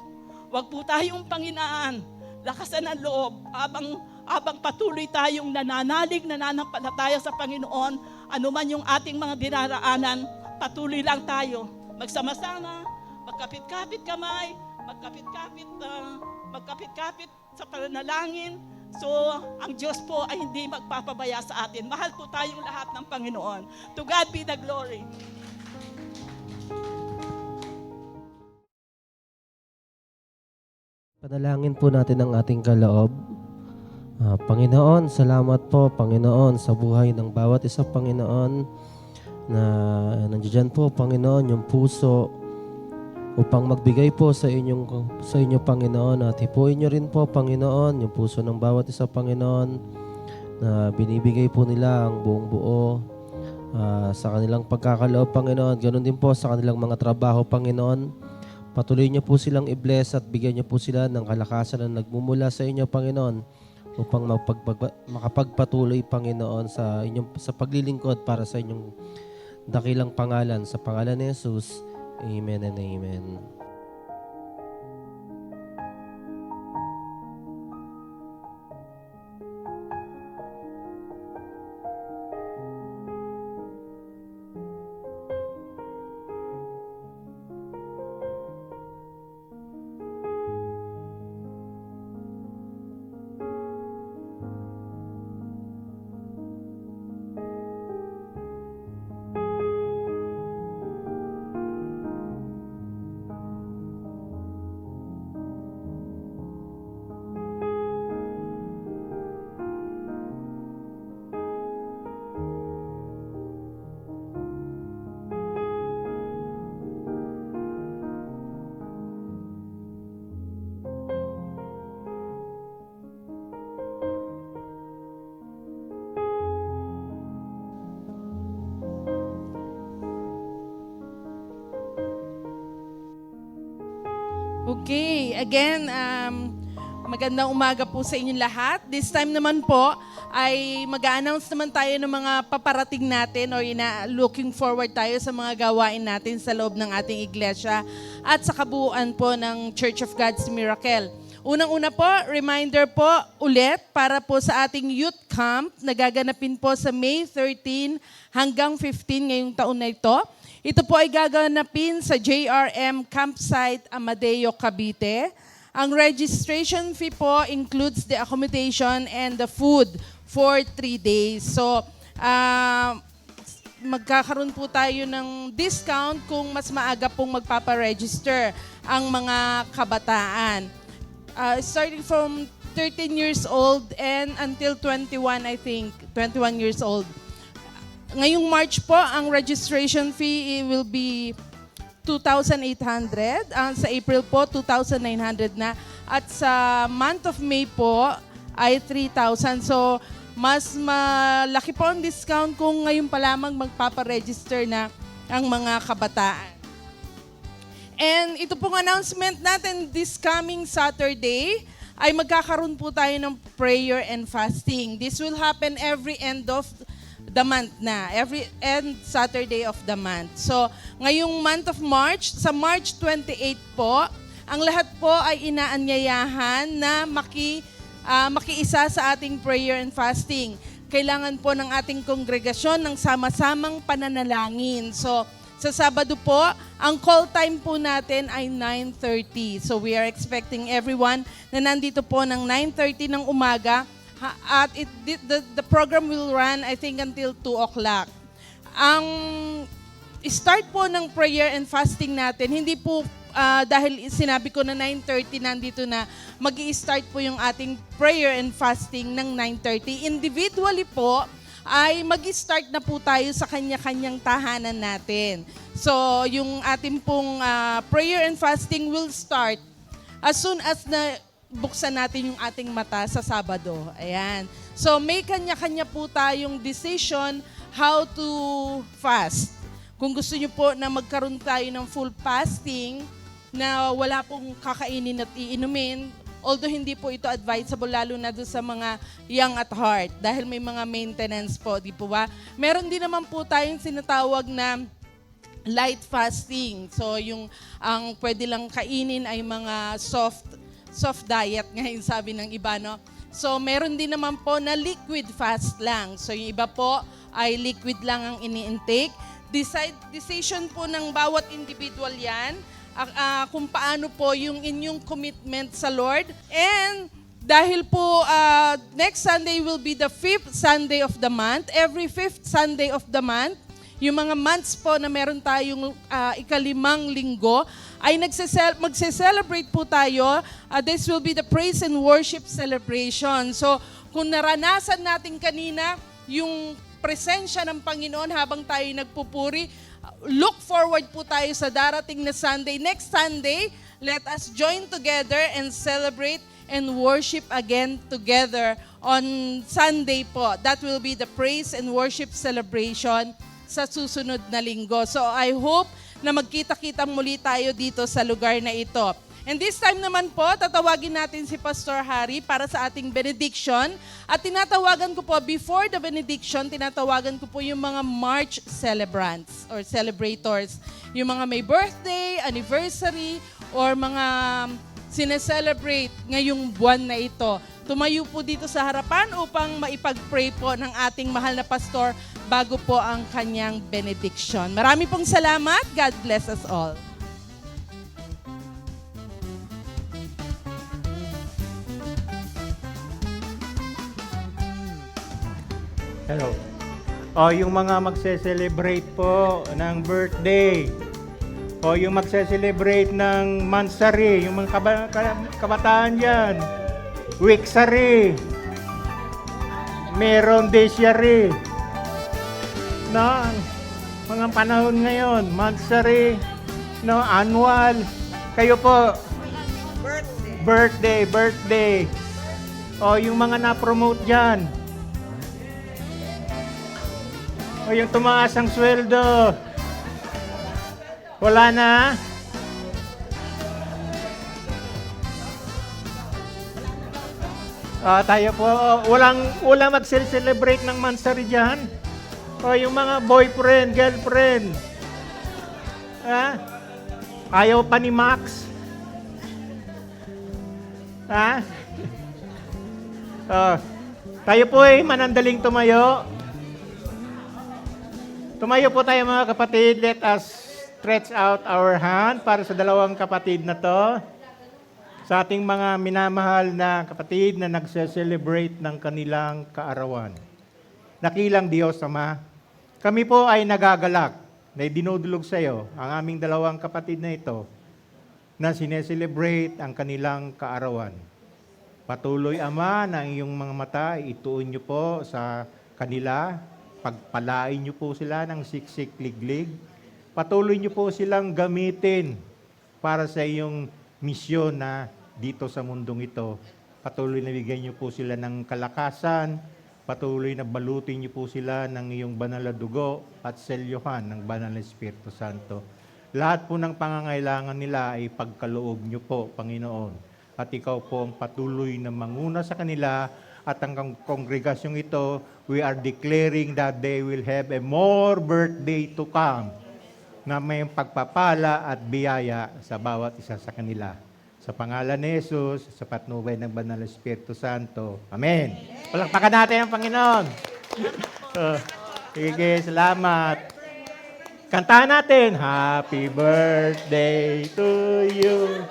Huwag po tayong panghinaan, lakasan ang loob habang patuloy tayong nananampalataya sa Panginoon, anuman yung ating mga dinaraanan, patuloy lang tayo. Magsama-sama, magkapit-kapit kamay, magkapit-kapit sa pananalangin. So, ang Diyos po ay hindi magpapabaya sa atin. Mahal po tayong lahat ng Panginoon. To God be the glory. Panalangin po natin ang ating kaloob. Panginoon, salamat po, Panginoon, sa buhay ng bawat isa, Panginoon, na nandiyan po, Panginoon, yung puso upang magbigay po sa inyo, Panginoon, at hipuin nyo rin po, Panginoon, yung puso ng bawat isa, Panginoon, na binibigay po nila ang buong buo sa kanilang pagkakaloob, Panginoon. Ganon din po sa kanilang mga trabaho, Panginoon. Patuloy niyo po silang i-bless at bigyan niyo po sila ng kalakasan na nagmumula sa inyo, Panginoon, upang makapagpatuloy, Panginoon, sa paglilingkod para sa inyong dakilang pangalan. Sa pangalan ni Jesus, amen and amen. Okay, again, magandang umaga po sa inyong lahat. This time naman po ay mag-a-announce naman tayo ng mga paparating natin or looking forward tayo sa mga gawain natin sa loob ng ating iglesia at sa kabuuan po ng Church of God's Miracle. Unang-una po, reminder po ulit para po sa ating youth camp na gaganapin po sa May 13 hanggang 15 ngayong taon na ito. Ito po ay gaganapin sa JRM Campsite Amadeo, Cavite. Ang registration fee po includes the accommodation and the food for 3 days. So, magkakaroon po tayo ng discount kung mas maaga pong magpaparegister ang mga kabataan. Starting from 13 years old and until 21, I think, 21 years old. Ngayong March po, ang registration fee will be 2,800. Sa April po, 2,900 na. At sa month of May po ay 3,000. So, mas malaki po ang discount kung ngayon pa lamang magpaparegister na ang mga kabataan. And ito pong announcement natin this coming Saturday ay magkakaroon po tayo ng prayer and fasting. This will happen every end of the month na, every end Saturday of the month. So, ngayong month of March, sa March 28 po, ang lahat po ay inaanyayahan na makiisa sa ating prayer and fasting. Kailangan po ng ating kongregasyon ng sama-samang pananalangin. So, sa Sabado po, ang call time po natin ay 9:30. So, we are expecting everyone na nandito po ng 9:30 ng umaga. At the program will run, I think, until 2 o'clock. Ang start po ng prayer and fasting natin, hindi po dahil sinabi ko na 9:30 nandito na, mag-i-start po yung ating prayer and fasting ng 9:30. Individually po, ay mag-i-start na po tayo sa kanya-kanyang tahanan natin. So, yung ating pong prayer and fasting will start as soon as na buksan natin yung ating mata sa Sabado. Ayan. So, may kanya-kanya po tayong decision how to fast. Kung gusto nyo po na magkaroon tayo ng full fasting, na wala pong kakainin at iinumin, although hindi po ito advisable, lalo na doon sa mga young at heart, dahil may mga maintenance po, di po ba? Meron din naman po tayong sinatawag na light fasting. So, ang pwede lang kainin ay mga soft diet, ngayon sabi ng iba, no? So, meron din naman po na liquid fast lang. So, yung iba po ay liquid lang ang ini-intake. Decision po ng bawat individual yan, kung paano po yung inyong commitment sa Lord. And dahil po next Sunday will be the 5th Sunday of the month, every 5th Sunday of the month, yung mga months po na meron tayong ikalimang linggo, ay magse-celebrate po tayo. This will be the praise and worship celebration. So, kung naranasan natin kanina yung presensya ng Panginoon habang tayo nagpupuri, look forward po tayo sa darating na Sunday. Next Sunday, let us join together and celebrate and worship again together on Sunday po. That will be the praise and worship celebration sa susunod na linggo. So I hope na magkita-kita muli tayo dito sa lugar na ito. And this time naman po, tatawagin natin si Pastor Harry para sa ating benediction. At tinatawagan ko po, before the benediction, tinatawagan ko po yung mga March celebrants or celebrators. Yung mga may birthday, anniversary, or mga sineselebrate ngayong buwan na ito. Tumayo po dito sa harapan upang maipag-pray po ng ating mahal na pastor bago po ang kanyang benediction. Marami pong salamat. God bless us all. Hello. Yung mga magse-celebrate po ng birthday, yung magse-celebrate ng mansari, yung mga kabataan dyan, weeksari, meron desyari, no? Mga panahon ngayon, mansari, no, annual, kayo po, birthday, yung mga na-promote dyan, yung tumaas ang sweldo, wala na? Tayo po, walang mag-celebrate ng mansari dyan. Yung mga boyfriend, girlfriend. Ayaw pa ni Max. Tayo po ay manandaling tumayo. Tumayo po tayo mga kapatid. Let us stretch out our hand para sa dalawang kapatid na to. Sa ating mga minamahal na kapatid na nagse-celebrate ng kanilang kaarawan. Nakilang Diyos Ama, kami po ay nagagalak na dinudulog sa iyo ang aming dalawang kapatid na ito na sineselebrate ang kanilang kaarawan. Patuloy, Ama, na ang iyong mga mata ituon niyo po sa kanila. Pagpalain niyo po sila ng siksik liglig. Patuloy niyo po silang gamitin para sa iyong misyon na dito sa mundong ito. Patuloy na bigyan niyo po sila ng kalakasan. Patuloy na balutin niyo po sila ng iyong banal na dugo at selyuhan ng banal na Espiritu Santo. Lahat po ng pangangailangan nila ay pagkaloob niyo po, Panginoon. At ikaw po ang patuloy na manguna sa kanila at ang kongregasyong ito, we are declaring that they will have a more birthday to come na may pagpapala at biyaya sa bawat isa sa kanila. Sa pangalan ni Jesus, sa patnubay ng Banal na Espiritu Santo. Amen. Palakpakan natin ang Panginoon. Sige, salamat. Kantahan natin, Happy birthday to you.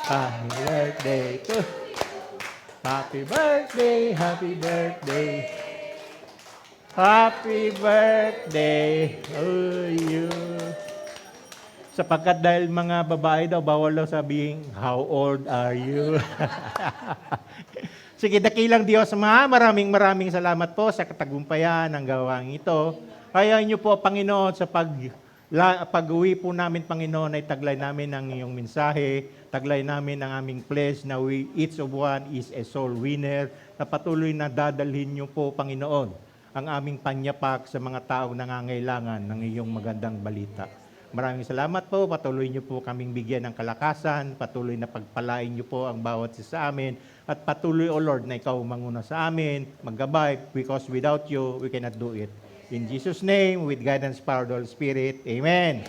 Happy birthday to you. Happy birthday, happy birthday. Happy birthday to you. Sapagkat dahil mga babae daw, bawal daw sabihin, how old are you? Sige, dakilang Diyos Ama, maraming salamat po sa katagumpayan ng gawang ito. Kaya niyo po, Panginoon, sa pag-uwi po namin, Panginoon, ay taglay namin ang iyong mensahe, taglay namin ang aming pledge na each of one is a soul winner, na patuloy na dadalhin niyo po, Panginoon, ang aming panyapak sa mga taong nangangailangan ng iyong magandang balita. Maraming salamat po, patuloy niyo po kaming bigyan ng kalakasan, patuloy na pagpalain niyo po ang bawat isa sa amin, at patuloy, O Lord, na ikaw manguna sa amin, maggabay, because without you, we cannot do it. In Jesus' name, with guidance, power of the Holy Spirit, Amen.